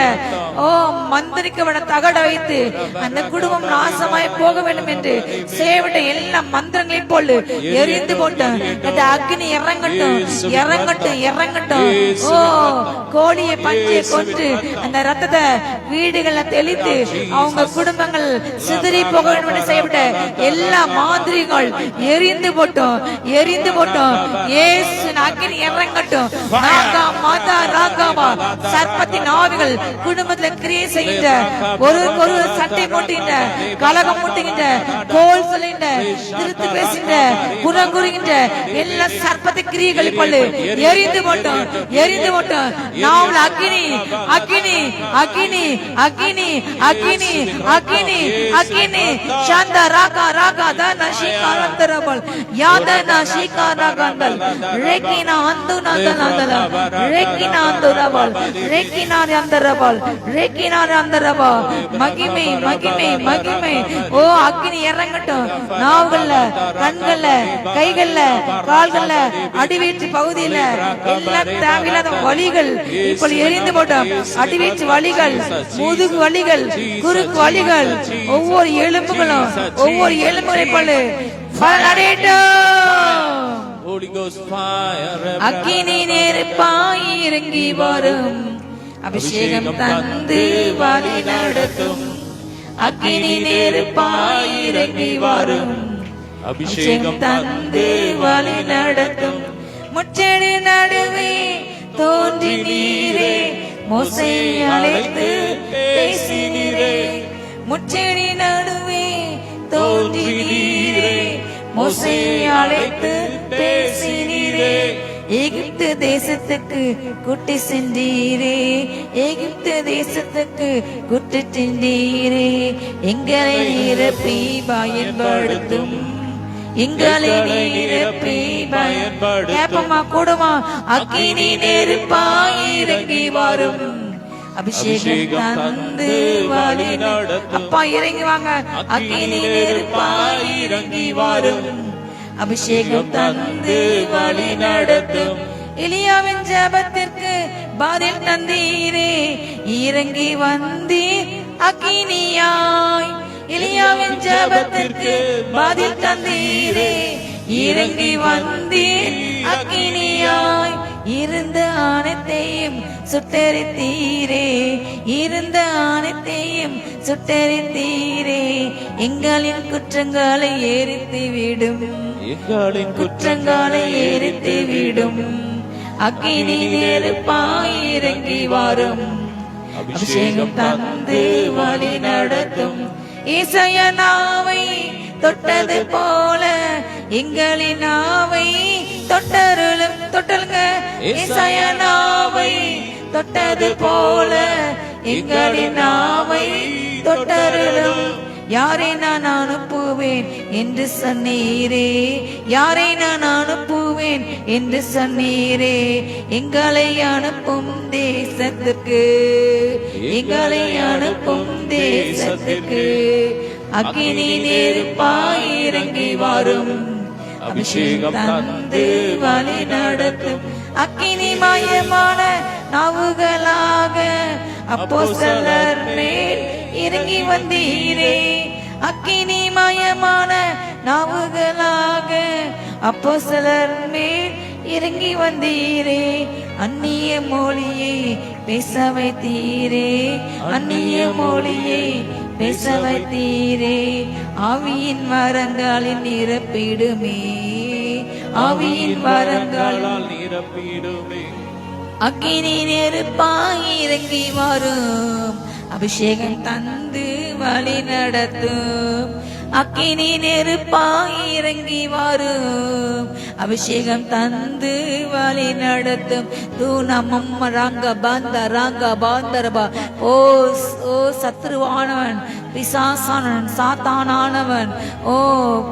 ஓ மந்திரிக்கப்பட தகட வைத்து அந்த குடும்பம் நாசமாய் போக வேண்டும் என்று செய்யப்பட்ட எல்லா மந்திரங்களையும் போல எரிந்து போட்டோம் அந்த அக்னி இறங்கட்டும் ஓ கோழியை பஞ்சியை கொன்று அந்த ரத்தத்தை வீடுகளை தெளித்து அவங்க குடும்பங்கள் சிதறி போக வேண்டும் என்று செய்யப்பட்ட எல்லா மாதிரிகள் எரிந்து போட்டோம் இயேசு அக்கினி இறங்கட்டும் சர்ப்பத்தின் ஆவிகள் குடும்பத்துல கிரியை செய்கின்ற ஒரு சட்டை மூட்டுகின்ற கலகம் மூட்டுகின்ற கோல் சொல்லுகின்ற திருத்து பேசுகின்ற குணம் கூறுகின்ற எல்லா சர்ப்பத்தை கிரியைகளை கொள்ளு எரிந்து போட்டோம் நாவல அக்கினி சாந்தா ராகா தான ஷீகாரந்தரபல் யாதன ஷீகாரகந்தல் ரேகினா அந்துனந்தனந்தல ரேகினா அந்தரபா மகிமை ஓ அக்கினி இறங்கட்டும் நாவுகள்ல கண்கள்ல கைகள்ல கால்கள்ல அடிவயிற்று பகுதியில எல்லா தேவையில்லாத வலிகள் இப்ப எரிந்து போட்டோம் அடிவயிற்று வலிகள் முதுகு வலிகள் குறுக்கு வலிகள் ஒவ்வொரு எலும்புகளை போல அக்கினி நெருப்பாய் இறங்கி வரும் அபிஷேகம் தந்து வழி நடத்தும் அக்கினி நெருப்பாய் இறங்கி வரும் அபிஷேகம் தந்து வழி நடத்தும் முச்செடி நடுவே தோன்றினீரே மோசே அழைத்து பேசினீரே முச்செடி நடுவே தோன்றினீரே மோசே அழைத்து பேசினீரே எகிப்து தேசத்துக்கு கூட்டி சென்றீரே எங்களை நிரப்பி பயன்படுத்தும் கூடுமா அக்கினி நெருப்பாய் இறங்கி வரும் அபிஷேகம் தந்து வழி நடத்தும் அப்பா இறங்கி வாங்க அக்கினி நெருப்பாய் இறங்கி வரும் அபிஷேகம் தந்து வழி நடத்தும் எலியாவின் ஜெபத்திற்கு பதில் தந்தீரே இறங்கி வந்தீர் அக்கினியாய் எலியாவின் ஜெபத்திற்கு பதில் தந்தீரே இறங்கி வந்தீர் அக்கினியாய் இருந்த அனைத்தையும் சுட்டெரித்தீரே, இருந்த அனைத்தையும் சுட்டெரித்தீரே. எங்களின் குற்றங்களை எரித்து விடும், எங்களின் குற்றங்களை எரித்து விடும். அக்கினி நெருப்பாய் இறங்கி வரும், அபிஷேகம் தந்து வழி நடத்தும். இசைய நாவை தொட்டது போல எங்களின் நாவை தொட்டருளும், தொட்டலுங்க. இசைய நாவை தொட்டது போல எங்களின் நாவை தொட்டருளும். யாரை நான் அனுப்புவேன் என்று சொன்னீரே, யாரை நான் அனுப்புவேன் என்று சொன்னீரே. எங்களை அனுப்பும் தேசத்திற்கு, எங்களை அனுப்பும் தேசத்திற்கு. அக்கினி நெருப்பாய் இறங்கி வரும், அபிஷேகம் தந்து வழி நடத்தும். அக்கினி மயமான நாவுகளாக அப்போஸ்தலர் மேல் இறங்கி வந்தீரே. அக்கினி மயமான நாவுகளாக அப்போஸ்தலர் மேல் இறங்கி வந்தீரே. அந்நிய மொழியை பேச வைத்தீரே, அந்நிய மொழியை பேச வைத்தீரே. ஆவியின் வரங்களில் நிரப்பிடுமே, ஆவியின் வரங்களால் நிரப்பிடுமே. அக்கினி நெருப்பாய் இறங்கி வரும், அபிஷேகம் தந்து வழி நடத்தும். அக்கினி நெருப்பாய் இறங்கி வரும், அபிஷேகம் தந்து வழி நடத்தும். தூணமம் ரங்க பந்த ரங்க பாந்தரபா. ஓ ஓ சத்ருவானவன், பிசாசானவன், சாத்தானானவன், ஓ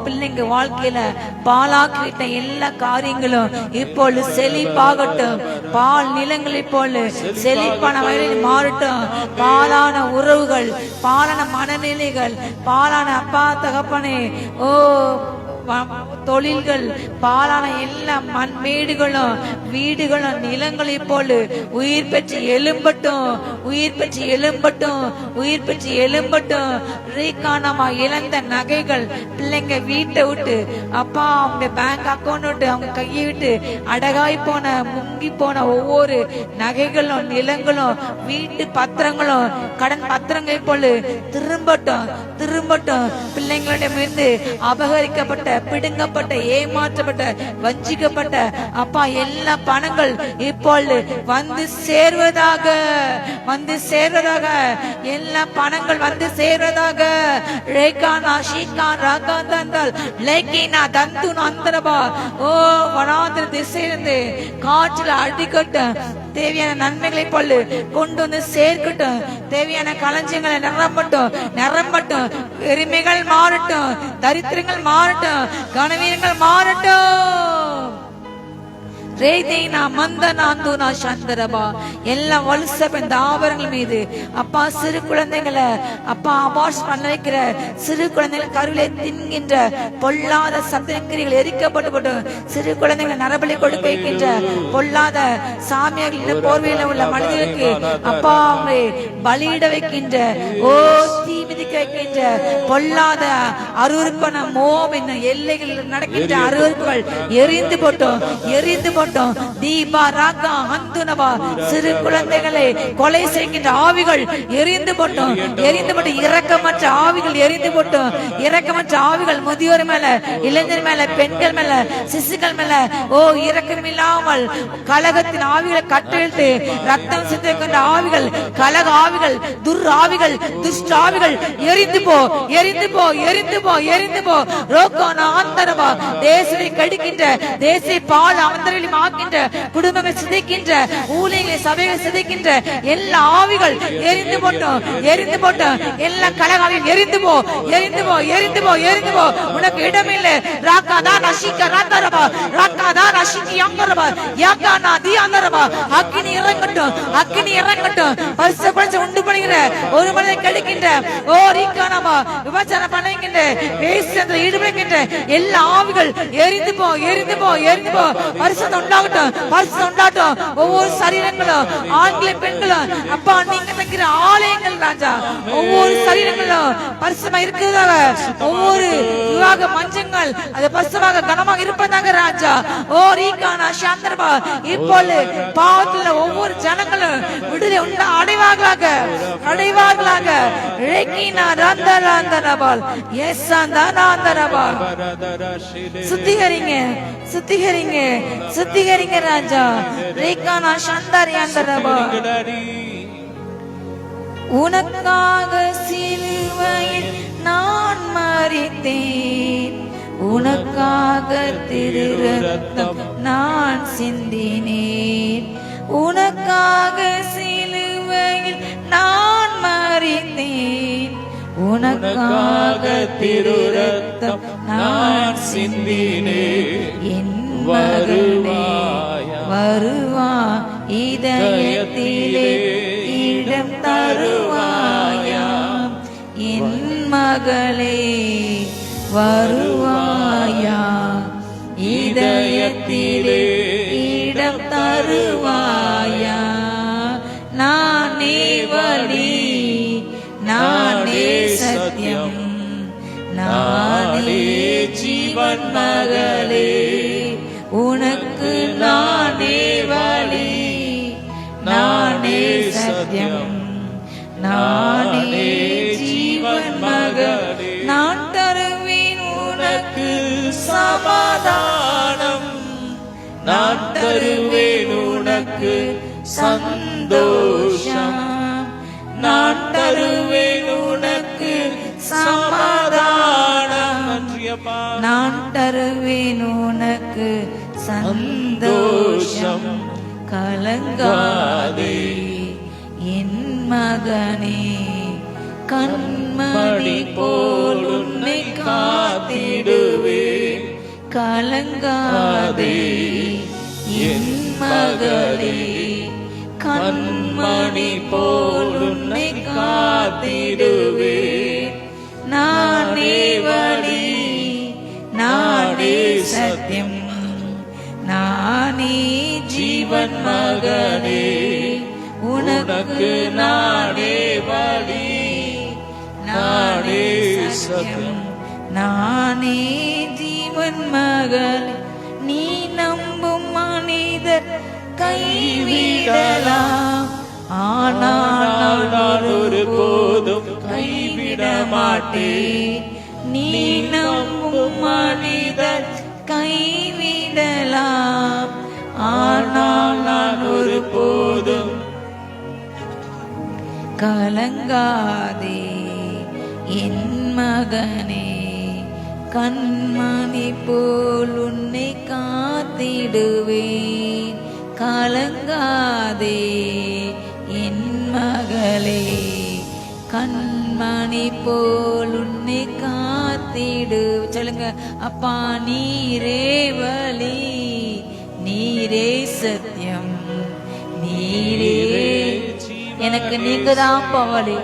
பிள்ளைங்க வாழ்க்கையில பாலாக்கிட்ட எல்லா காரியங்களும் இப்பொழுது செழிப்பாகட்டும். பால் நிலங்களை போல செழிப்பான வயலில் மாறட்டும். பாலான உறவுகள், பாலான மனநிலைகள், பாலான அப்பா தகப்பனே, ஓ தொழில்கள், பாலான எல்லா மண்மேடுகளும் வீடுகளும் நிலங்களை போல உயிர் பெற்று எழும்பட்டும், உயிர் பெற்று எழும்பட்டும், உயிர் பெற்று எழும்பட்டும். ரீகானமா இழந்த நகைகள் பிள்ளைங்க வீட்டை விட்டு, அப்பா அவங்க பேங்க் அக்கௌண்ட் விட்டு, அவங்க கையை விட்டு அடகாய் போன முங்கி போன ஒவ்வொரு நகைகளும் நிலங்களும் வீட்டு பத்திரங்களும் கடன் பத்திரங்களை போல திரும்பட்டும், திரும்பட்டும். பிள்ளைங்களிடமிருந்து அபகரிக்கப்பட்ட, பிடுங்கப்பட்ட, ஏமாற்றப்பட்ட, வஞ்சிக்கப்பட்ட அப்பா எல்லா பணங்கள் இப்பொழுது வந்து சேர்வதாக, வந்து சேர்வதாக. எல்லா பணங்கள் வந்து சேர்வதாக. ரேகானா ஷீகா ராகாந்தந்தால் லேகினா தந்துன அந்தரபா. ஓ வனாந்திர திசையிலிருந்து காற்றில் அடிக்கட்டும். தேவையான நன்மைகளை போல கொண்டு வந்து சேர்க்கட்டும். தேவையான களஞ்சியங்களை நிரம்பட்டும், நிரம்பட்டும். எருமைகள் மாறட்டும், தரித்திரங்கள் மாறட்டும், கனவீனங்கள் மாறட்டும். எல்லாம் வலுசப்ப இந்த ஆபரங்கள் மீது அப்பா சிறு குழந்தைகளை அப்பா அபார்ட் பண்ண வைக்கிற சிறு குழந்தைகள் கருவிலை தின்கின்ற பொல்லாத சத்திரக்கிரிகள் எரிக்கப்பட்டு சிறு குழந்தைகளை நரபலி கொடுக்க வைக்கின்ற பொல்லாத சாமியார்கள் போர்வையில உள்ள மனிதர்களுக்கு அப்பா அவங்களை பலியிட வைக்கின்ற, ஓ தீ மிதிக்க வைக்கின்ற பொல்லாத அருவருப்பான மோபின் எல்லைகளில் நடக்கின்ற அருவருப்புகள் எரிந்து போட்டோம், எரிந்து போட்டோம். தீபா ராகா ஹந்துனவா சிறு குழந்தைகளை கொலை செய்கின்ற ஆவிகள் எரிந்து போட்டோம், எரிந்து போட்டு. இரக்கமற்ற ஆவிகள் எரிந்து போட்டோம், இரக்கமற்ற ஆவிகள் முதியோர் மேல, இளைஞர் மேல, பெண்கள் மேல, சிசுகள் மேல, ஓ இரக்கமில்லாமல் கலகத்தின் ஆவிகளை கட்டெழுத்து ரத்தம் சிந்திக்கின்ற ஆவிகள், கலக ஆவிகள், துர் ஆவிகள், துஷ்ட ஆவிகள் எரிந்து போ, எரிந்து போ, எரிந்து போ, எரிந்து போ. ரோகானா ஆந்தரவா தேசத்தை கடிக்கின்ற, தேசை பால் அந்தரில் ஆக்கின்ற, குடும்பங்கள் சிதைக்கின்ற, ஊழியர்களை சபைகளை சிதைக்கின்ற எல்லா ஆவிகள் எரிந்து போட்டோம், எரிந்து போட்டோம். எல்லா கலகாவியும் எரிந்து போ, எரிந்து போ, எரிந்து போ, எரிந்து போ. உனக்கு இடமில்லை. ராகாதா ரஷிகா ராந்தரவா, ராகாதா ரஷிகி அங்கரவா, யாகானா தி அந்தரவா. அக்கினி இறங்கட்டும், அக்கினி இறங்கட்டும். பரிசுத்த பரிசு உண்டு பண்ணுகிற ஒரு மனிதனை கெடுக்கின்ற, ஓ ரீகானவா விபச்சாரம் பண்ணுகின்ற, வேசியத்தில் ஈடுபடுகின்ற எல்லா ஆவிகள் எரிந்து போ, எரிந்து போ, எரிந்து போ. பரிசுத்தம் உண்டாகட்டும், பரிசுத்தம் உண்டாகட்டும். ஒவ்வொரு சரீரங்களும் ஆண்களும் பெண்களும் அப்பா நீங்க தங்கிற ஆலயங்கள் சரீரங்கள் ராஜா, ஒவ்வொரு சரீரங்களும் பரிசுமா இருக்கிறதாக, ஒவ்வொரு விவாக மஞ்சங்கள் அது பரிசுமாக கனமாக இருப்பதாக ராஜா. ஓ ரீகானா சாந்தரபா, இப்பொழுது பாவத்தில் ஒவ்வொரு ஜனங்களும் விடுதலை உண்டா அடைவார்களாக, அடைவார்களாக. ரேகினா ரந்தரந்தரபால் ஏசாந்தரந்தரபால். சுத்திகரிங்க, சுத்திகரிங்க, சுத்திகரிங்க ராஜா. ரேகானா சாந்தரந்தரபா. உனக்காக சிலுவையில் நான் மரித்தேன், உனக்காக திரு ரத்தம் நான் சிந்தினேன், உனக்காக சிலுவையில் நான் மரித்தேன், உனக்காக திரு ரத்தம் நான் சிந்தினேன். என் மகனே வருவா, இதயத்திலே இடம் தருவாயா. என் மகளே வருவாயா, இதயத்திலே இடம் தருவாயா. நானே வழி, நானே சத்தியம், நானே ஜீவன் மகளே. உனக்கு நானே வழி, நானே சத்தியம், நானே ஜீவன் மகளே. நான் தருவேன் உனக்கு சமாதானம், நான் தருவேன் உனக்கு சந்தோஷம், நான் தருவேன் உனக்கு சமாதானம், நான் தருவேன் உனக்கு சந்தோஷம். கலங்காதே என் மகனே, கண்மணி போல் உன்னை காத்திடுவேன். கலங்காதே என் மகளே, கண்மணி போல் உன்னை காத்திடுவேன். நானே வழி, நானே சத்தியம், நானே ஜீவன் மகனே. உனக்கு நானே வழி, நானே சத்தியம், நானே ஜீவன் மகளே. நீ நம்பும் மனிதர் கைவிடலாம், ஆனால் நான் ஒரு போதும் கைவிட மாட்டேன். நீ நம்பும் மனிதர் கைவிடலாம், ஆனால் நான் ஒரு போதும். கலங்காதே என் மகனே, கண்மணி போல் உன்னை காத்திடுவேன். கலங்காதே என் மகளே, கண்மணி போல் உன்னை காத்திடு. சொல்லுங்க, அப்பா நீரே வழி, நீரே சத்தியம், நீரே எனக்கு நீங்க தான்ப்பா வழி,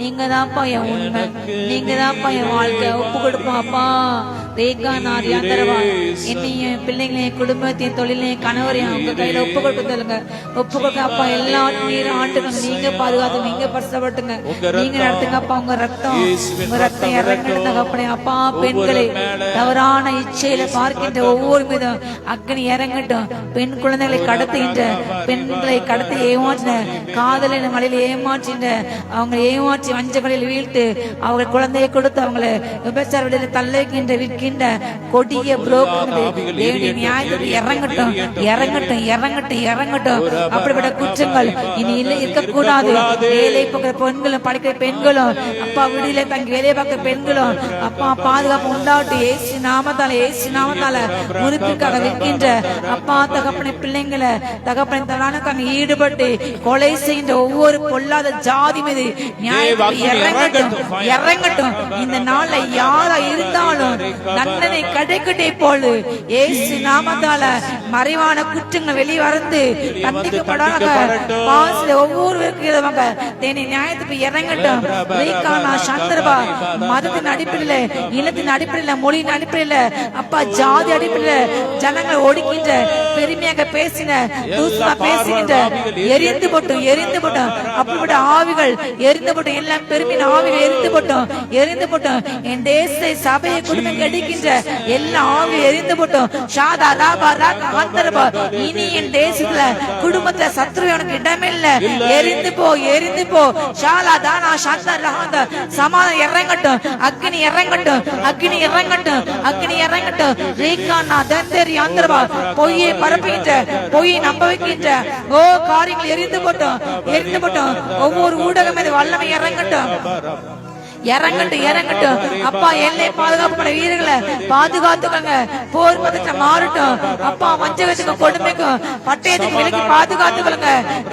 நீங்க தான்ப்பா என் உண்மை, நீங்க தான்ப்பா என் வாழ்க்கை. ஒப்பு கொடுப்போம் அப்பா. என்னையும் பிள்ளைங்களையும் குடும்பத்தையும் தொழிலையும் கணவரையும் அவங்க கையில ஒப்பு கொடுக்க சொல்லுங்க. ஒப்பு கொடுக்க அப்பா. எல்லா நீரும் ஆண்டுங்க, நீங்க பாதுகாத்து, நீங்க பரிசுப்படுத்துங்க, நீங்க நடத்துங்க அப்பா. உங்க ரத்தம், உங்க ரத்தம் இறங்கிட்டு அப்படி அப்பா. பெண்களை தவறான இச்சையில பார்க்கின்ற ஒவ்வொரு மீதும் அக்னி இறங்கட்டும். பெண் குழந்தைகளை கடத்துகின்ற, பெண்களை கடத்தி ஏமாற்றின, காதலின் மலையில ஏமாற்றின்ற, அவங்க ஏமாற்றி வஞ்சங்களில் வீழ்த்து அவங்க குழந்தையை கொடுத்து அவங்களை விபச்சார விடையில தள்ளுகின்ற விற்கின்ற கொடிய நியாயத்துக்கு இறங்கட்டும், இறங்கட்டும், இறங்கட்டும், இறங்கட்டும். அப்படிப்பட்ட குற்றங்கள் இனி இல்லை, இருக்கக்கூடாது. வேலை பார்க்கிற பெண்களும், படிக்கிற பெண்களும் அப்பா, விடுதலை தங்கி வேலையை பார்க்கிற பெண்களும் அப்பா பாதுகாப்பு உண்டாகட்டும். ஏசு நாமத்தால, ஏசு நாமத்தால முறுப்பிற்காக விற்கின்ற அப்பா தகப்பனை பிள்ளைங்களை தகப்பனை தலானுக்காக ஈடுபட்டு கொலை செய்கின்ற ஒவ்வொரு பொல்லாத ஜாதி மீது இறங்கட்டும், இறங்கட்டும். இந்த நாள்ல யாரா இருந்தாலும் தண்டனை கிடைக்கட்டே போல ஏசு நாமத்தால மறைவான குற்றங்கள் வெளிவந்து தண்டிக்கப்படாத ஒவ்வொரு நியாயத்துக்கு இறங்கட்டும். சந்தர்பா மதத்தின் அடிப்படையில், இனத்தின் அடிப்படையில், மொழியின் அடிப்படையில் அப்பா, ஜாதி அடிப்படையில் ஜனங்கள் ஒடுக்கின்ற பெருமையாக பேசின தூசமா பேசுகின்ற எரிந்து போட்டும் அப்படிப்பட்ட ஆவிகள் எரிந்து போட்டும். எல்லாம் பெருமையின் ஆவிகள் எரிந்து போட்டும். என் தேச சபையை குடும்பம் கெடுக்கின்ற எல்லா ஆவிகள் எரிந்து போட்டும். ஷாதா ராபா ராகா ஆந்தரபா. இனி என் தேசத்துல குடும்பத்துல சத்ரு உனக்கு இடமே இல்ல. எரிந்து போ ஷாலா தானா சாந்தா ரஹாந்த. சமாதானம் இறங்கட்டும், அக்னி இறங்கட்டும். ரீகானா தந்தரி ஆந்தரபா. பொய்யை பரப்புகின்ற, பொய்யை நம்ப வைக்கின்ற காரியங்கள் எரிந்து போட்டோம். ஒவ்வொரு ஊடகம் மீது வல்லமை இறங்கட்டும். அப்பா எல்லை பாதுகாப்பு படை வீரர்களை பாதுகாத்துக்கங்க. போர் பதற்றம் மாறட்டும். அப்பா வஞ்சகத்துக்கும் கொடுமைக்கும் பட்டயத்துக்கு விலக்கி பாதுகாத்துக்கொள்ளுங்க.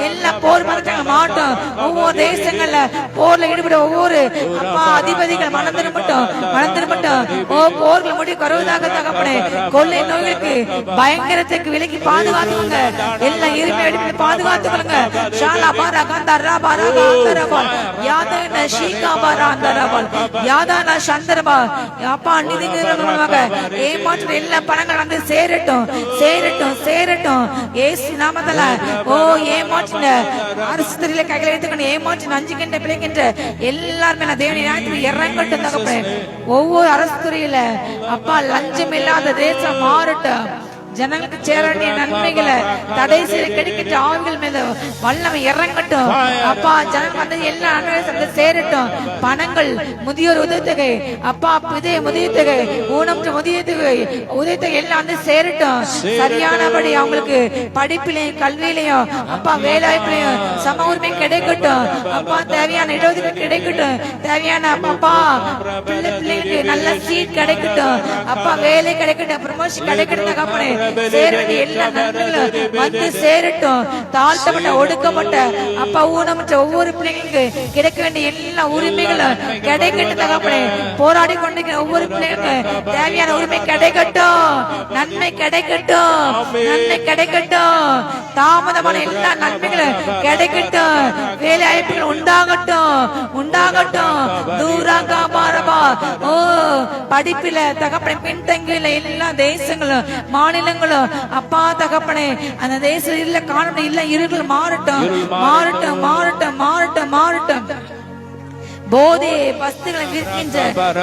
எல்லாம் போர் பதற்றங்கள் மாறட்டும். ஒவ்வொரு தேசங்கள்ல போர்ல ஈடுபட ஒவ்வொரு அப்பா அதிபதிகள் மனம் திரும்பட்டும். போர்கள் முடிவு வருவதாக தகப்பனே. கொள்ளை நோய்களுக்கு பயங்கரத்துக்கு விலக்கி பாதுகாத்துக்கோங்க. எல்லாம் இருமை அடிப்படை பாதுகாத்துக்கொள்ளுங்க. ஷாலா பாரா காந்தாரா பாரா காந்தரபா யாதன ஷீகா பாரா யாதானா சந்தரபா. அப்பா நிதிங்கிறவங்க ஏமாற்ற எல்லா பணங்கள் வந்து சேரட்டும். ஏசு நாமத்துல ஏமாற்றின அரசுல கைகளை எடுத்துக்கணும். ஏமாற்றி நஞ்சுகின்ற பிழைக்கின்ற எல்லாருமே தேவனை நியாயத்தில் இறங்கட்டும் தகப்பனே. ஒவ்வொரு அரசு துறையில அப்பா லஞ்சம் இல்லாத தேசம் மாறட்டும். ஜனங்களுக்கு சேர வேண்டிய நன்மைகளை தடை செய்ய கிடைக்கின்ற ஆவிகள் மீது வல்லமை இறங்கட்டும். அப்பா ஜனங்கள் வந்து எல்லா நன்மைகளும் சேரட்டும். பணங்கள், முதியோர் உதவித்தொகை, அப்பா முதியத்தொகை, ஊனமுற்ற உதவித்தொகை எல்லாம் வந்து சேரட்டும். சரியானபடி அவங்களுக்கு படிப்பிலையும் கல்வியிலையும் அப்பா வேலைவாய்ப்புலையும் சம உரிமை கிடைக்கட்டும். அப்பா தேவையான இடஒதுக்கீடு கிடைக்கட்டும். தேவையான அப்பா பிள்ளைங்களுக்கு நல்ல சீட் கிடைக்கட்டும். அப்பா வேலை கிடைக்கட்டும், ப்ரமோஷன் கிடைக்கட்டும். கம்பெனி சேர வேண்டிய எல்லா நன்மைகளும் வந்து சேரட்டும். தாழ்த்தப்பட்ட ஒடுக்கப்பட்ட அப்பா ஊனமுற்ற ஒவ்வொரு பிள்ளைங்களுக்கு கிடைக்க வேண்டிய எல்லா உரிமைகளும் கிடைக்கட்டும். தகப்பனே போராடி கொண்டிருக்கிற ஒவ்வொரு பிள்ளைகளுக்கும் தேவையான உரிமை கிடைக்கட்டும். நன்மை கிடைக்கட்டும். தாமதமான எல்லா நன்மைகளும் கிடைக்கட்டும். வேலை வாய்ப்புகள் உண்டாகட்டும். தூராகா பாரபா. படிப்பில தகப்பனை பின்தங்கியுள்ள எல்லா தேசங்களும் மாநிலங்களும் அப்பா தகப்பனே அந்த தேசத்தில் காணப்பட்ட இல்ல இருள் மாறட்டும். போதை வஸ்துகளை விற்கின்ற,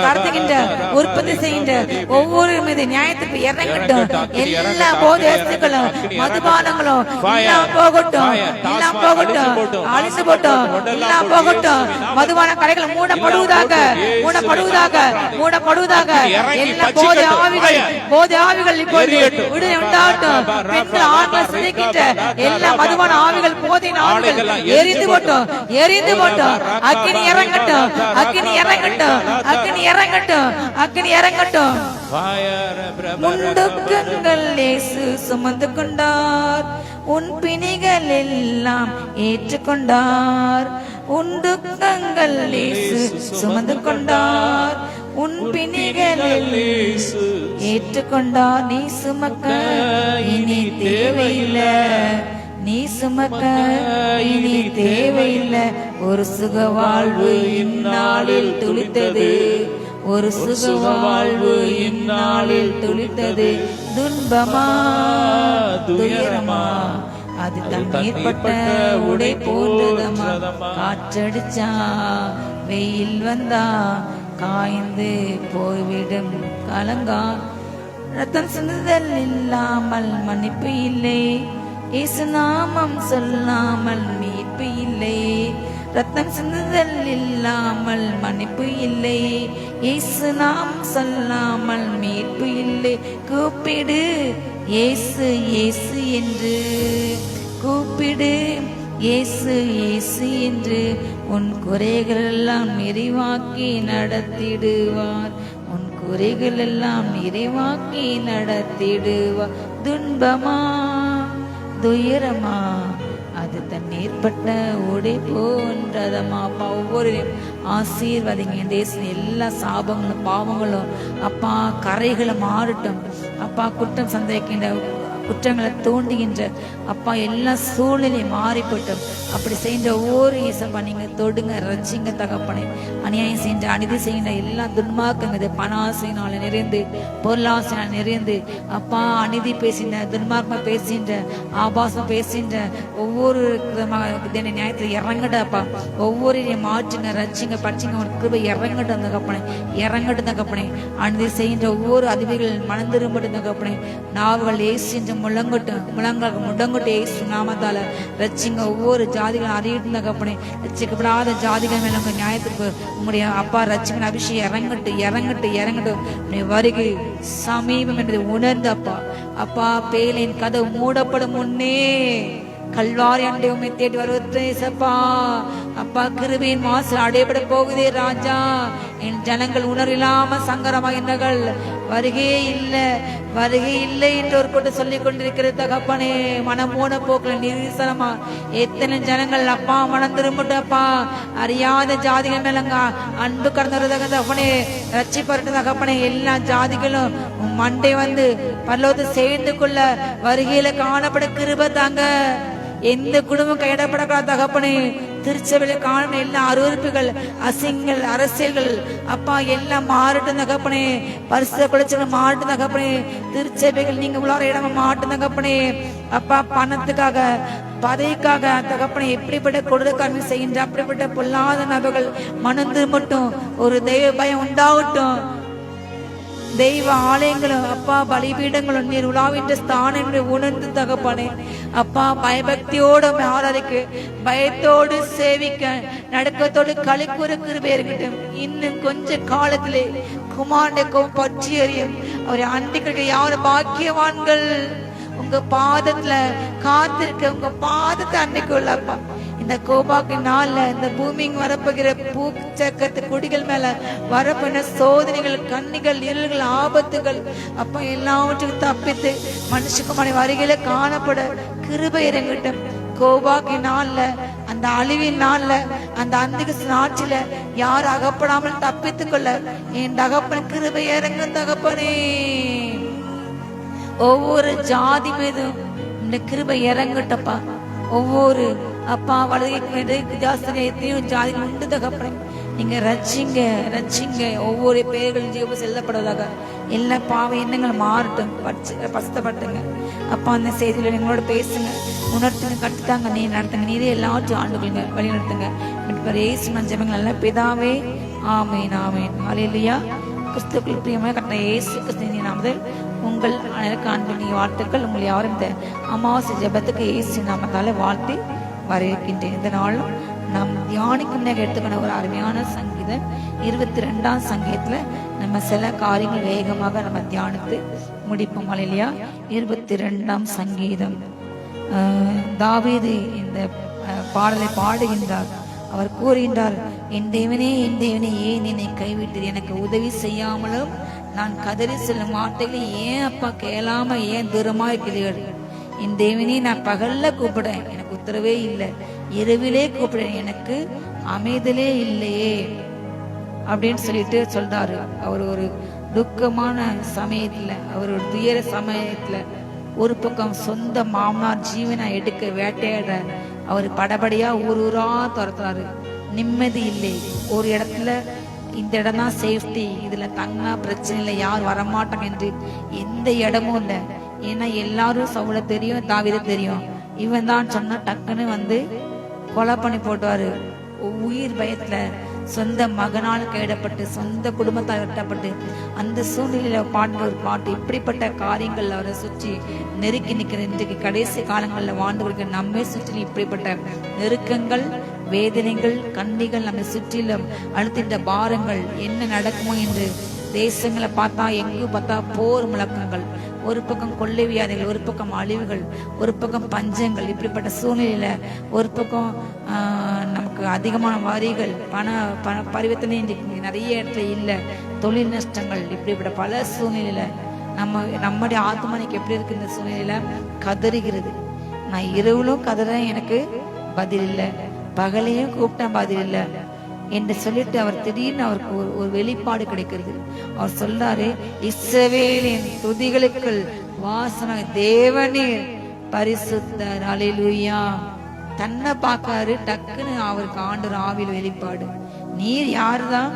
கடத்துகின்ற, உற்பத்தி செய்கின்ற ஒவ்வொரு மீது நியாயத்திற்கு இறங்கட்டும். எல்லா போதை வஸ்துகளும் மதுபானங்களும் எல்லாம் போகட்டும். அழிந்து போட்டோம். எல்லாம் போகட்டும். மதுபான கடைகள் மூடப்படுவதாக. எல்லா போதை ஆவிகள் இப்போது விடுதலை உண்டாகட்டும். பெண்கள் ஆண்கள் சிதைக்கின்ற எல்லா மதுபான ஆவிகள், போதையின் ஆவிகள் எரிந்து போட்டோம். அக்கினி இறங்கட்டும். முண்டுக்கங்கள் இயேசு சுமந்து கொண்டார். உன் பிணிகள் எல்லாம் ஏற்றுக்கொண்டார். உண்டுக்கங்கள் இயேசு சுமந்து கொண்டார். உன் பிணிகள் ஏற்றுக்கொண்டார். நீ சுமக்க இனி தேவையில்லை. ஒரு சுக வாழ்வு இந்நாளில் துளித்தது. துன்பமா துயரமா அது தண்ணீர் பட்ட உடை போன்றதமா. காற்றடிச்சா வெயில் வந்தா காய்ந்து போய்விடும் கலங்கா. ரத்தம் சிந்துதல் இல்லாமல் மன்னிப்பு இல்லை. இயேசு நாமம் சொல்லாமல் மீட்பு இல்லை. ரத்தம் சிந்துதல் இல்லாமல் மன்னிப்பு இல்லை. இயேசு நாமம் சொல்லாமல் மீட்பு இல்லை. கூப்பிடு இயேசு என்று. கூப்பிடு இயேசு என்று. உன் குறைகள் எல்லாம் நிறைவாக்கி நடத்திடுவார். துன்பமா துயரமா அது தண்ணீர் பட்ட உடை போன்றதமா. அப்பா ஒவ்வொருவரையும் ஆசீர்வதிங்க. தேசம் எல்லா சாபங்களும் பாவங்களும் அப்பா கரைகளும் மாறட்டும். அப்பா குற்றம் சந்தேகின்ற குற்றங்களை தூண்டுகின்ற அப்பா எல்லா சூழ்நிலையும் மாறிப்பட்டும். அப்படி செய்கின்ற ஒவ்வொரு இயேசப்பா நீங்க தொடுங்க, ரட்சிங்க தகப்பனே. அநியாயம் செஞ்ச அநீதி செய்கின்ற எல்லா துன்மார்க்கங்கள் பணாசையினால நிறைந்து பொருளாசையினால் நிறைந்து அப்பா அநீதி பேசின்ற துன்மார்க்கமா பேசின்ற ஆபாசம் பேசின்ற ஒவ்வொரு நியாயத்துல இறங்கட்டப்பா, ஒவ்வொரு மாற்றுங்க ரச்சிங்க பச்சிங்க ஒரு கிருபை இறங்கட்டும் தகப்பனே, இறங்கட்டும் தகப்பனே. அநீதி செய்கின்ற ஒவ்வொரு அதிபதிகள் மனம் திரும்பட்டும் தகப்பனே. நாவுகள் ஏசின்ற முழங்கால் முடங்கட்டும் ஏசு நாமத்தால ரச்சிங்க ஒவ்வொரு ஜாதிகளும் அறியட்டும் தகப்பனே. ரச்சிக்கப்படாத ஜாதிகள் மேல உங்க நியாயத்துக்கு உங்களுடைய அப்பா ரச்சிங்க அபிஷேகம் இறங்கட்டும். வருகை சமீபம் என்று உணர்ந்து அப்பா பேலின் கதவு மூடப்படும் முன்னே கல்வாரி அண்டை உண்மை தேடி வருவதேசப்பா. அப்பா கிருபையின் வாசல் அடைபட போகுதே ராஜா. என் ஜனங்கள் உணர்வில்லாம சங்கரமாகின்றார்கள். வருகை இல்லை என்று ஒரு கூட்டம் சொல்லிக் கொண்டிருக்கிறது தகப்பனே. மனமோன போக்குல நிரீசனமா எத்தனை ஜனங்கள் அப்பா மனம் திரும்பட்டப்பா. அறியாத ஜாதிகள் மேலங்க அன்பு கடந்த தகப்பனே ரட்சிப்பட்டு தகப்பனே. எல்லா ஜாதிகளும் மண்டை வந்து பரலோகத்தை சேர்ந்து கொள்ள வருகையில காணப்பட கிருபை தாங்க. எந்த குடும்பம் கையிடப்படக்கூடாது தகப்பனே. திருச்சபையில காணும் எல்லா அருவருப்புகள் அசிங்கள் அரசியல்கள் அப்பா எல்லாம் மாறட்டும் தகப்பனே. பரிசுத்த குலைச்சல் மாறட்டும் தகப்பனே. திருச்சபைகள் நீங்க உள்ளார இடமா மாட்டும் தகப்பனே. அப்பா பணத்துக்காக பதவிக்காக தகப்பனே எப்படிப்பட்ட கொடுக்காரங்க செய்கின்ற அப்படிப்பட்ட பொல்லாத நபர்கள் மனந்து மட்டும் ஒரு தெய்வ பயம் உண்டாகட்டும். தெய்வ ஆலயங்களும் அப்பா பலிபீடங்களும் நீர் உலாவின்ற ஸ்தானங்களை உணர்ந்து தகப்பனே. அப்பா பயபக்தியோடு ஆராதிக்க, பயத்தோடு சேவிக்க, நடுக்கத்தோடு களிக்கூற கிருபை இருக்கட்டும். இன்னும் கொஞ்ச காலத்திலே குமாரனுக்கும் பற்றி எறியும் அவரை அண்டிக்க யாரும் பாக்கியவான்கள். உங்க பாதத்துல காத்திருக்க, உங்க பாதத்தை அன்னைக்குள்ளப்பா. இந்த கோபாக்கு நாள்ல இந்த பூமிக்கு வரப்போகிற பூச்சக்கத்து குடிகள் மேல வரப்போன சோதனைகள் கண்ணிகள் இருள்கள் ஆபத்துகள் அப்ப எல்லாவற்றுக்கும் தப்பித்து மனுஷகுமாரி வருகையில காணப்பட கிருபை இறங்கட்டும். கோபாக்கு நாள்ல அந்த அழிவின் நாள்ல அந்த அந்திக நாட்சில யார் அகப்படாமல் தப்பித்துக் கொள்ள என் தகப்பன் கிருபை இறங்கும் தகப்பனே. ஒவ்வொரு ஜாதி மீதும் இந்த கிருபை இறங்கட்டப்பா. ஒவ்வொரு அப்பா வலதுக்கு ஜாஸ்தியும் ஜாதிகள் உண்டு தகப்பனே. நீங்க ரட்சிங்க ஒவ்வொரு பேர்கள் ஜீவ செல்லப்படுவதாக எல்லா பாவ எண்ணங்கள் மாறட்டும். பசுத்தப்பட்டுங்க அப்பா. அந்த செய்தியில எங்களோட பேசுங்க, உணர்த்துங்க, கட்டுத்தாங்க, நீ நடத்துங்க. நீரே எல்லாத்தையும் ஆண்டுகளுங்க வழி நடத்துங்க. ஜெபங்கள் எல்லாம் பிதாவே ஆமேன் ஆமேன். ஹல்லேலூயா. கிறிஸ்துவுக்குள் பிரியமாக கட்ட இயேசு கிறிஸ்துவின் நாமத்தில் உங்கள் அனைவருக்கு அன்பு வாழ்த்துக்கள். உங்களை யாரும் இந்த அமாவாசை ஜெபத்துக்கு இயேசு நாமத்தால வாழ்த்தி வரவேற்கின்றேன். இந்த நாளும் நாம் தியானிக்கும் எடுத்துக்கொண்ட ஒரு அருமையான சங்கீதம் 22ஆம் சங்கீதத்துல நம்ம சில காரியங்கள் வேகமாக நம்ம தியானித்து முடிப்போம். அல்லேலூயா. 22ஆம் சங்கீதம். தாவீது இந்த பாடலை பாடுகின்றார். அவர் கூறுகின்றார், என் தேவனே ஏன் என்னை கைவிட்டீர்? எனக்கு உதவி செய்யாமலும் நான் கதறி செல்லும் வார்த்தைகளை ஏன் அப்பா கேளாம ஏன் தூரமா இருக்கிறீர்கள்? என் தேவனே நான் பகல்ல கூப்பிடுறேன், எனக்கு உத்தரவே இல்லை. இரவிலே கூப்பிடுறேன், எனக்கு அமைதலே இல்லையே அப்படின்னு சொல்லிட்டு சொல்றாரு. அவர் ஒரு துக்கமான சமயத்துல, அவர் ஒரு துயர சமயத்துல ஒரு பக்கம் சொந்த மாமனார் ஜீவனை எடுக்க வேட்டையாடுற அவர் படபடியா ஊரா துரத்துறாரு. நிம்மதி இல்லை. ஒரு இடத்துல இந்த இடம் தான் சேஃப்டி, இதுல தங்கினா பிரச்சனை இல்லை, யார் வரமாட்டாங்க என்று எந்த இடமும் இல்லை. ஏன்னா எல்லாரும் சவுல தெரியும், தாவீது தெரியும். இவன் தான் சொன்ன டக்குன்னு வந்து கொலை பண்ணி போட்டுவாரு. உயிர் பயத்துல சொந்த மகனால் கைவிடப்பட்டு சொந்த குடும்பத்தால் வெட்டப்பட்டு அந்த சூழ்நிலையில பாடுற ஒரு பாட்டு. இப்படிப்பட்ட காரியங்கள் அவரை சுற்றி நெருக்கி நிற்கிற இன்றைக்கு கடைசி காலங்களில் வாழ்ந்து கொடுக்கிற நம்மை சுற்றி இப்படிப்பட்ட நெருக்கங்கள், வேதனைகள், கண்ணிகள் நம்மை சுற்றிலும் அழுத்தின்ற பாரங்கள் என்ன நடக்குமோ என்று தேசங்களை பார்த்தா எங்கு பார்த்தா போர் முழக்கங்கள், ஒரு பக்கம் கொள்ளை வியாதிகள், ஒரு பக்கம் அழிவுகள், ஒரு பக்கம் பஞ்சங்கள். இப்படிப்பட்ட சூழ்நிலையில ஒரு பக்கம் நமக்கு அதிகமான வரிகள், பண பரிவர்த்தனை நிறைய இடத்துல இல்லை, தொழில் நஷ்டங்கள். இப்படிப்பட்ட பல சூழ்நிலையில நம்முடைய ஆத்மனைக்கு எப்படி இருக்கு? இந்த சூழ்நிலையில கதறுகிறது. நான் இரவுலும் கதறேன், எனக்கு பதில் இல்லை, பகலையும் கூப்பிட்டேன் பதில் இல்லை என்று சொல்லிட்டு அவர் திடீர்னு அவருக்கு ஒரு வெளிப்பாடு கிடைக்கிறது. அவர் சொல்றாரு, இஸ்ரவேலின் துதிகளுக்குள் வாசனை தேவனீர் பரிசுத்தர். அல்லேலூயா. தன்னை பார்க்காரு, டக்குன்னு அவருக்கு ஆண்டவர் ஆவியில் வெளிப்பாடு. நீர் யாருதான்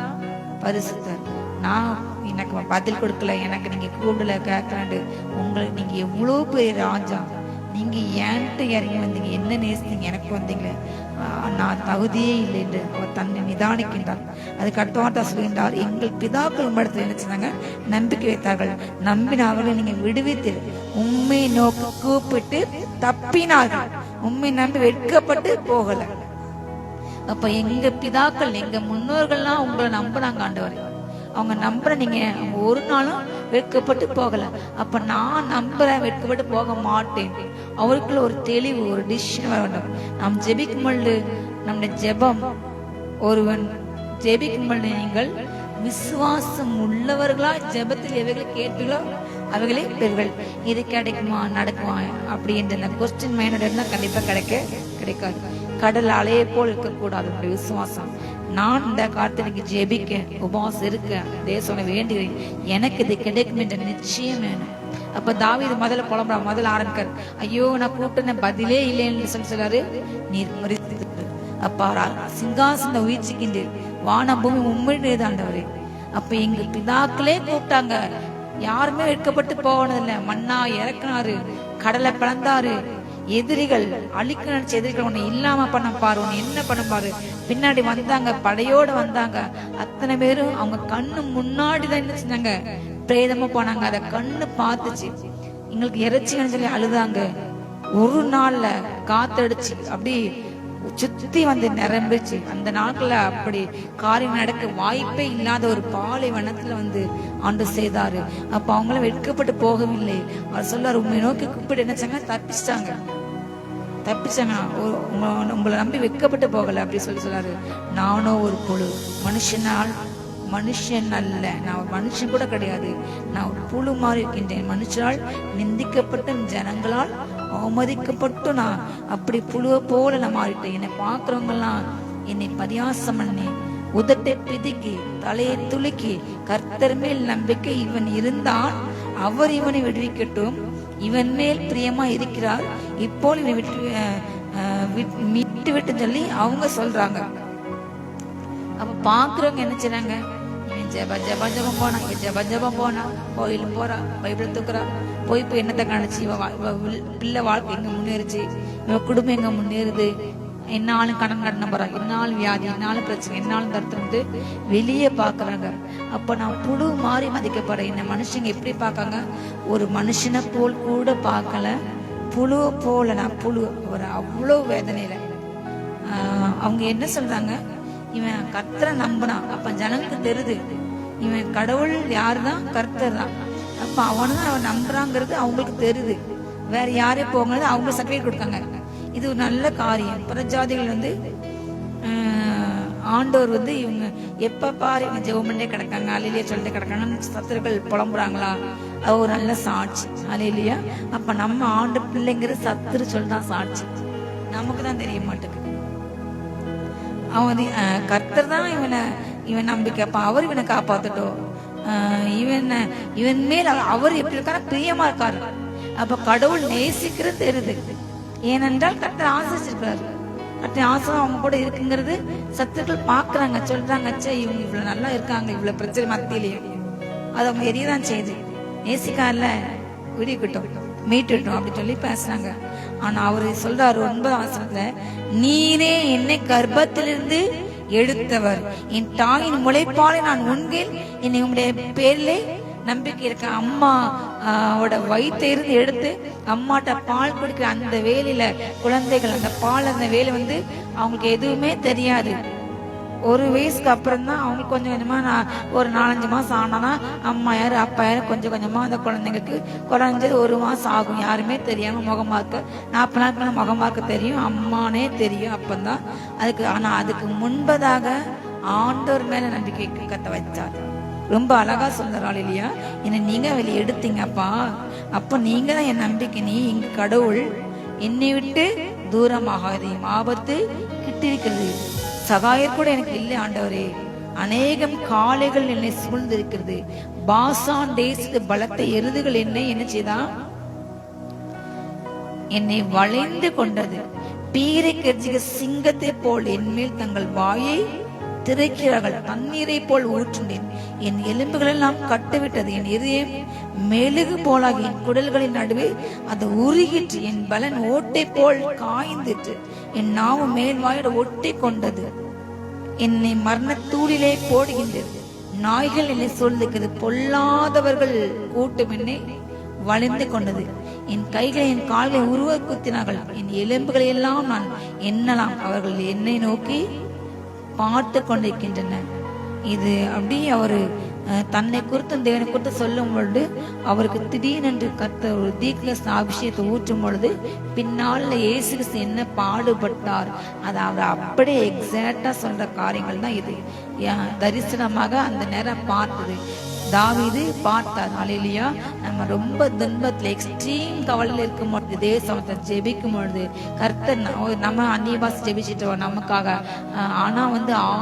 பரிசுத்தர், நான் எனக்கு பதில் கொடுக்கல, எனக்கு நீங்க கூடல கேட்கலாண்டு, உங்களுக்கு நீங்க எவ்வளவு பெரிய ராஜா, நீங்க ஏன்ட்டு இறங்கி வந்தீங்க, என்ன நேசித்தீங்க, எனக்கு வந்தீங்களே, நான் தகுதியே இல்லை என்று அவர் தன்னை நிதானிக்கின்றார். அதுக்கு அடுத்த வார்த்தை சொல்கின்றார், எங்கள் பிதாக்கள் உம்மிடத்தில் என்ன செய்தாங்க, நம்பிக்கை வைத்தார்கள், நம்பின அவர்களை நீங்க விடுவித்து உண்மை நோக்கி கூப்பிட்டு தப்பினார்கள், உண்மை நம்பி வெட்கப்பட்டு போகல. அப்ப எங்க பிதாக்கள், எங்க முன்னோர்கள்லாம் உங்களை நம்பினாங்க ஆண்டவரே, அவங்க நம்புற நீங்க ஒரு நாளும் வெட்கப்பட்டு போகல. அப்ப நான் நம்புறேன், வெட்கப்பட்டு போக மாட்டேன். அவருக்குள்ள ஒரு தெளிவு, ஒரு டிசிஷன் வர வேண்டும். நாம் ஜெபிக்கும் பொழுது நம்முடைய ஜெபம், ஒருவன் ஜெபிக்கும் பொழுது நீங்கள் விசுவாசம் உள்ளவர்களா ஜெபத்தில் எவைகளை கேட்டீங்களோ அவைகளே பெறுகள். இது கிடைக்குமா, நடக்குமா அப்படின்ற இந்த கொஸ்டின் மைண்டோட இருந்தா கண்டிப்பா கிடைக்காது. கடல் அலையை போல் இருக்கக்கூடாது நம்முடைய விசுவாசம். நான் இந்த காலத்திற்கு ஜெபிக்க, உபவாசம் இருக்க, தேசம் வேண்டுகிறேன், எனக்கு இது கிடைக்கும் என்ற நிச்சயம் வேணும். அப்ப தாவீது முதல்ல புலம்புறா, முதல்ல ஆரம்பிக்காரு, ஐயோ நான் கூப்பிட்ட பதிலே இல்லைன்னு சொல்றாரு, நீர் மரித்து. அப்ப சிங்காசன உயிர்ச்சிக்கின்ற வான பூமி உண்மையுடையது ஆண்டவரே. அப்ப எங்க பிதாக்களே கூப்பிட்டாங்க, யாருமே வெட்கப்பட்டு போனதில்லை. மண்ணா இறக்குனாரு, கடலை பிளந்தாரு, எதிரிகள் அழிக்க நினைச்ச எதிரிகள் உன்னை இல்லாம பண்ண பாரு, உன்னை என்ன பண்ண பாரு. பின்னாடி வந்தாங்க, படையோட வந்தாங்க, அத்தனை பேரும் அவங்க கண்ணு முன்னாடிதான் என்ன செஞ்சாங்க, பிரேதமா போனாங்க. அத கண்ணு பார்த்துச்சு, எங்களுக்கு இறைச்சின்னு சொல்லி அழுதாங்க. ஒரு நாள்ல காத்தடிச்சு அப்படி சுத்தி வந்து நிரம்பிச்சு. அந்த நாட்கள்ல அப்படி காரியம் நடக்க வாய்ப்பே இல்லாத ஒரு பாலைவனத்துல வந்து ஆண்டு செய்தாரு. அப்ப அவங்களும் வெட்கப்பட்டு போகவில்லை. அவர் சொல்லாரு, உண்மை நோக்கி கூப்பிட்டு என்ன செஞ்சாங்க, தப்பிச்சாங்க. உங்களை நம்பி வெட்கப்பட்டு போகல அப்படி சொல்றாரு. நானும் ஒரு புழு, மனுஷன் அல்ல, நான் மனுஷன் கூட கிடையாது, நான் ஒரு புழு மாறி இருக்கின்றேன். மனுஷனால் நிந்திக்கப்பட்ட, ஜனங்களால் அவமதிக்கப்பட்டு நான் அப்படி புழுவை போல நான் மாறிட்டேன். என்னை பார்க்கிறவங்க எல்லாம் என்னை பரியாசம் பண்ணி, உதட்டை பிதுக்கி, தலையை துலுக்கி, கர்த்தர் மேல் நம்பிக்கை இவன் இருந்தால் அவர் இவனை விடுவிக்கட்டும், இவன் மேல் பிரியமா இருக்கிறார், இப்போ இவனை விட்டு விட்டு சொல்லி அவங்க சொல்றாங்க. அப்ப பாக்குறவங்க என்ன செய்றாங்க, ஜபம் போனா, ஜபம் போனா, கோயிலும் போறா, பைபிள் தூக்குறா, போய் என்னத்தை காணிச்சு, பிள்ளை வாழ்க்கை எங்க முன்னேறிச்சு, இவ குடும்பம் எங்க முன்னேறுது, என்னாலும் கடன் போறா, என்னாலும் வியாதி, என்னாலும் பிரச்சனை, என்னாலும் தருத்து வெளியே பாக்குறாங்க. அப்ப நான் புழு மாறி மதிக்கப்படுறேன். என்ன மனுஷங்க எப்படி பார்க்காங்க, ஒரு மனுஷனை போல் கூட பார்க்கல, புழுவை போல நான் புழு. ஒரு அவ்வளவு வேதனையில அவங்க என்ன சொல்றாங்க, இவன் கர்த்தரை நம்பினான். அப்ப ஜனங்களுக்கு தெரியுது இவன் கடவுள் யாருதான், கர்த்தர் தான். அப்ப அவனுதான் அவன் நம்புறாங்கிறது அவங்களுக்கு தெரியுது. வேற யாரே போங்கிறது அவங்க சர்டிபிகேட் கொடுத்தாங்க. இது ஒரு நல்ல காரியம். பிரஜாதிகள் வந்து ஆண்டவர் வந்து இவங்க எப்ப பாரு இவங்க ஜெபம்ண்டே கிடக்காங்க, அலையிலேயே சொல்லிட்டு கிடக்காங்கன்னு சத்துருக்கள் புலம்புறாங்களா, அது ஒரு நல்ல சாட்சி. அலையிலையா அப்ப நம்ம ஆண்டு பிள்ளைங்கிற சத்துரு சொல்லிதான் சாட்சி, நமக்கு தான் தெரிய மாட்டேங்குது. அவன் கர்த்தர் தான் இவன் நம்பிக்கை, அப்ப அவர் இவனை காப்பாத்தட்டும், இவன் மேல் அவர் எப்படி இருக்காரு, பிரியமா இருக்காரு. அப்ப கடவுள் நேசிக்கிறது தெரியுது. ஏனென்றால் கர்த்தர் ஆசிச்சிருக்கிறாரு, கர்த்தர் ஆசை அவங்க கூட இருக்குங்கிறது சத்துக்கள் பாக்குறாங்க, சொல்றாங்க, இவங்க இவ்வளவு நல்லா இருக்காங்க, இவ்வளவு பிரச்சனை மத்தியிலையும் அது அவங்க எரியதான் செய்யுது. நேசிக்கால விடிக்கட்டும், மீட்டுட்டோம் அப்படி சொல்லி பேசுறாங்க. ஆனா அவரு சொல்றாரு 9ஆம் வசனத்துல, நீரே என்னை கர்ப்பத்திலிருந்து எடுத்தவர், என் தாயின் முளைப்பாலை நான் உண்கேன், என்னை உங்களுடைய பேர்ல நம்பிக்கை இருக்க. அம்மாவோட வயிற்றை இருந்து எடுத்து அம்மாட்ட பால் குடிக்கிற அந்த வேலையில குழந்தைகள் அந்த பால், அந்த வேலை வந்து அவங்களுக்கு எதுவுமே தெரியாது. ஒரு வயசுக்கு அப்புறம் தான் அவங்களுக்கு கொஞ்சம் கொஞ்சமா, ஒரு 4-5 மாசம் ஆனானா அம்மா யாரு அப்பா யாரு கொஞ்சம் கொஞ்சமா அந்த குழந்தைங்களுக்கு குறைஞ்சது 1 மாசம் ஆகும். யாருமே தெரியாம முகமாக்க 40 நாட்கள் முகமாக்க தெரியும், அம்மானே தெரியும் அப்பந்தான் அதுக்கு. ஆனா அதுக்கு முன்பதாக ஆண்டவர் மேல நம்பிக்கை கத்த வச்சார். ரொம்ப அழகா சொல்றாள் இல்லையா, என்ன நீங்க வெளியே எடுத்தீங்கப்பா, அப்ப நீங்க தான் என் நம்பிக்கை. நீ எங்க கடவுள், என்னை விட்டு தூரமாகாதையும், ஆபத்து கிட்டிருக்கிறது, சகாயர் கூட எனக்கு இல்லை ஆண்டவரே, அநேகம் காளைகள் என்னை சூழ்ந்திருக்கிறது, பாசான் தேசத்து பலத்த எருதுகள் என்னை என்ன செய்தா, என்னை வளைந்து கொண்டது, பீரை கர்ஜிக சிங்கத்தை போல் என்மேல் தங்கள் வாயை திரைக்கிறார்கள். தண்ணீரை போல் ஊற்றுண்டேன். என் எலும்புகள் எல்லாம் கட்டுவிட்டது. என் இதயம் மெழுகு போலாகி என் குடல்களின் நடுவே அது உருகிற்று. என் பலன் ஓட்டை போல் காய்ந்திற்று. என் நாவு மேல் வாயோடு ஒட்டி கொண்டது. என்னை மரணத்தூளிலே போடுகின்றது. நாய்கள் என்னை சொல்லுகிறது. பொல்லாதவர்கள் கூட்டம் என்னை வளைந்து கொண்டது. என் கைகளை என் கால்களை உருவ குத்தினார்கள். என் எலும்புகளை எல்லாம் நான் எண்ணலாம். அவர்கள் என்னை நோக்கி பார்த்து கொண்டிருக்கின்றனர். இது அப்படி அவரு தன்னை குறித்து தேவனை குறித்து சொல்லும் பொழுது அவருக்கு திடீரென்று கர்த்தர் ஒரு தீர்க்க அபிஷேகத்தை ஊற்றும் பொழுது பின்னால் இயேசு கிறிஸ்து என்ன பாடுபட்டார் அதை அவர் அப்படியே எக்ஸாக்டா சொல்ற காரியங்கள் தான் இது. தரிசனமாக அந்த நேரம் பார்த்தது தாவீது பார்த்தார். அல்லேலூயா. நம்ம ரொம்ப துன்பத்துல எக்ஸ்ட்ரீம் கவலையில இருக்கும் பொழுது தேசத்தை ஜெபிக்கும் பொழுது கர்த்தர் நம்ம அந்நிய பாஷை ஜெபிச்சுட்டு நமக்காக ஆனா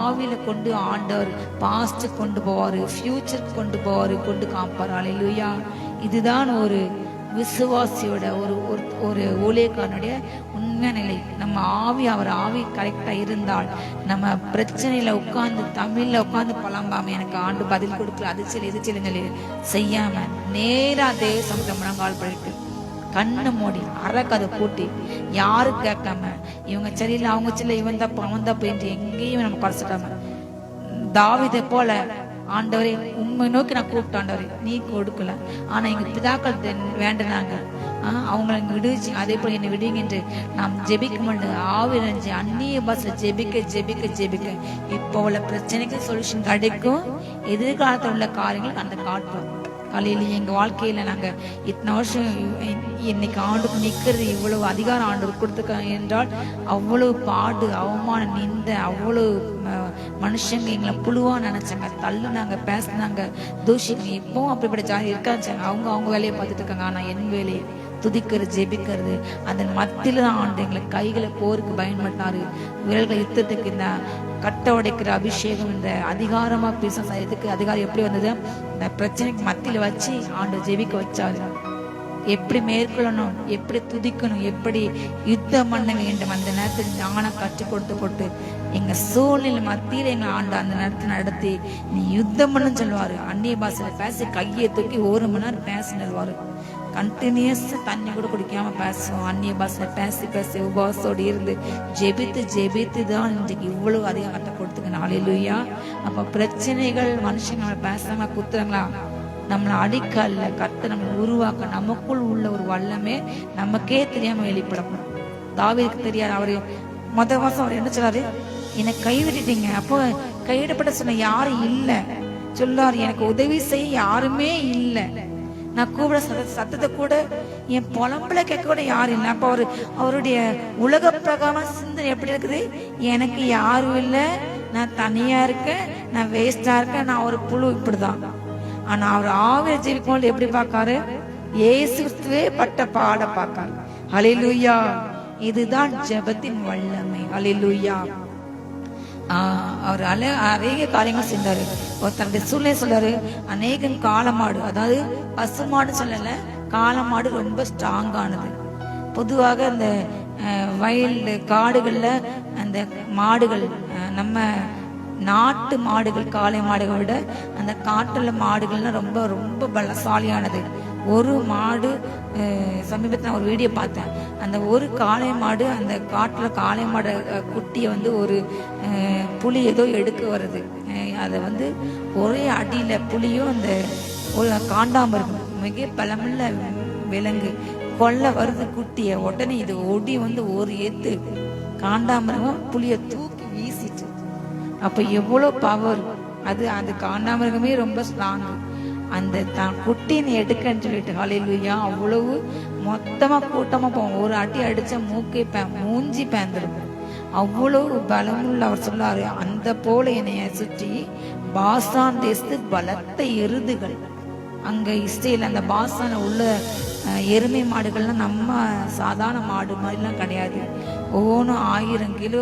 ஆவியில கொண்டு ஆண்டவர் பாஸ்ட் கொண்டு போவாரு, ஃபியூச்சர் கொண்டு போவாரு, கொண்டு காப்பாரு. அல்லேலூயா. இதுதான் ஒரு விசுவாசியோட ஒரு ஊழியக்காரனுடைய உண்மை நிலை. நம்ம அவர் ஆவி கரெக்டா இருந்தால் நம்ம பிரச்சனையில உட்கார்ந்து தமிழ்ல உட்கார்ந்து புலம்பாம எனக்கு ஆண்டு பதில் கொடுக்கல அது சில இது சில செய்யாம நேரா தேசம் முழங்கால் படிட்டு கண்ணு மூடி அறக்கதை பூட்டி யாரு கேட்காம இவங்க சரியில்லை அவங்க சரியில்லை இவன் தப்பு அவன் தப்பு என்று எங்கேயும் நம்ம குறைச்சிட்டாம தாவீதை போல ஆண்டவரே உண்மை நோக்கி நான் கூப்பிட்டு ஆண்டவரே நீ கொடுக்கல ஆனா எங்க பிதாக்கள் வேண்டினாங்க அவங்களை விடுவிச்சு அதே போல என்னை விடுவீங்க என்று நாம் ஜெபிக்க மாட்டோம். ஆவி நினைச்சு அந்நிய பாஷையில ஜெபிக்க ஜெபிக்க ஜெபிக்க இப்போ உள்ள பிரச்சனைக்கு சொல்யூஷன் கிடைக்கும். எதிர்காலத்தில் உள்ள காரியங்கள் அந்த காட்டும். காலையில எங்க வாழ்க்கையில நாங்க இத்தனை வருஷம் இன்னைக்கு ஆண்டுக்கு நிக்கிறது இவ்வளவு அதிகாரம் ஆண்டு கொடுத்துருக்காங்க என்றால் அவ்வளவு பாடு அவமானம் நிந்த அவ்வளவு மனுஷங்க எங்களை புழுவா நினைச்சாங்க, தள்ளுனாங்க, பேசினாங்க, தூஷிங்க. இப்பவும் அப்படிப்பட்ட ஜாதி இருக்காச்சு. அவங்க வேலையை பார்த்துட்டு இருக்காங்க. ஆனா என் வேலையை துதிக்கிறது ஜெபிக்கிறது அதன் மத்தியில தான் ஆண்டு எங்களை கைகளை போருக்கு பயன்படுத்தினாரு. விரல்களை யுத்தத்துக்கு இந்த கட்ட உடைக்கிற அபிஷேகம் இந்த அதிகாரமா பேச இதுக்கு அதிகாரம் எப்படி வந்தது இந்த பிரச்சனைக்கு மத்தியில வச்சு ஆண்டு ஜெபிக்க வச்சாரு. எப்படி மேற்கொள்ளணும், எப்படி துதிக்கணும், எப்படி யுத்தம் பண்ண வேண்டும் அந்த நேரத்தில் ஞானம் கற்றுக் கொடுத்து எங்க சூழ்நிலை மத்தியில எங்க ஆண்டு அந்த நேரத்தில் நடத்தி நீ யுத்தம் பண்ணு சொல்லுவாரு. அந்நிய பாஷையில பேசி கையை தூக்கி 1 மணி நேரம் பேசினுவாரு. கண்டினியூஸ் தண்ணி கூட குடிக்காம பேசுவோம். அந்நிய பாஷையில பேசி உபவாசோடு இருந்து ஜெபித்து தான் இன்றைக்கு இவ்வளவு அதிகாரத்தை கொடுத்துக்கணும். அல்லேலூயா. அப்ப பிரச்சனைகள் மனுஷங்க பேசாம குத்துறாங்களா நம்மளை அடிக்கல்ல கர்த்தர் நம்மளை உருவாக்க நமக்குள் உள்ள ஒரு வல்லமே நமக்கே தெரியாம வெளிப்படணும். தாவீதுக்கு தெரியாது. அவரு முதல் மாசம் அவர் என்ன சொல்றாரு, என்னை கைவிட்டுட்டீங்க. அப்போ கைவிடப்பட்ட சொன்ன யாரும் இல்ல சொல்லாரு, எனக்கு உதவி செய்ய யாருமே இல்லை. நான் கூப்பிட சத்தத்தை கூட என் புலம்புல கேட்க கூட யாரும் இல்லை. அப்ப அவருடைய உலக பிரகாம சிந்தனை எப்படி இருக்குது, எனக்கு யாரும் இல்லை, நான் தனியா இருக்கேன், நான் வேஸ்டா இருக்கேன், நான் ஒரு புழு, இப்படிதான். ஆனா அவர் ஆவிய ஜீவிக்கும் எப்படி பார்க்காரு, இயேசு கிறிஸ்துவே பட்ட பாட பார்க்காரு. ஹல்லேலூயா. இதுதான் ஜெபத்தின் வல்லமை. ஹல்லேலூயா. அவர் அநேக காரியங்கள் செஞ்சாரு. தன்னுடைய சூழ்நிலை சொல்றாரு, அநேகம் காளமாடு, அதாவது பசுமாடு சொல்லல, காளமாடு ரொம்ப ஸ்ட்ராங்கானது. பொதுவாக இந்த வயல் காடுகள்ல அந்த மாடுகள், நம்ம நாட்டு மாடுகள் காளை மாடுகளை விட அந்த காட்டுல மாடுகள்லாம் ரொம்ப ரொம்ப பலசாலியானது. ஒரு மாடு சமீபத்தில் ஒரு வீடியோ பார்த்தேன். அந்த ஒரு காளை மாடு அந்த காட்டுல காளை மாடு குட்டியை ஒரு புலி ஏதோ எடுக்க வருது. அதை ஒரே அடியில புலியும் அந்த ஒரு காண்டாமருகம் மிக பலமுள்ள விலங்கு கொல்ல வருது குட்டிய. உடனே இது ஒடி ஒரு ஏத்து காண்டாமருகம் புலிய தூக்கி வீசிட்டு. அப்ப எவ்வளவு பவர் அது! அந்த காண்டாமிருகமே ரொம்ப ஸ்ட்ராங். அந்த தான் குட்டினை எடுக்கன்னு சொல்லிட்டு ஹல்லேலூயா அவ்வளவு மொத்தமா கூட்டமா போவோம். ஒரு அடி அடிச்ச மூஞ்சி பேந்துடும். அவ்வளவு பலமுள்ள அவர் சொல்லாரு, அந்த போல என்னைய சுற்றி பாசான் தேசத்து பலத்த எருதுகள். அங்க இஸ்ரேல் அந்த பாசான உள்ள எருமை மாடுகள்லாம் நம்ம சாதாரண மாடு மாதிரிலாம் கிடையாது. ஒவ்வொன்றும் 1000 கிலோ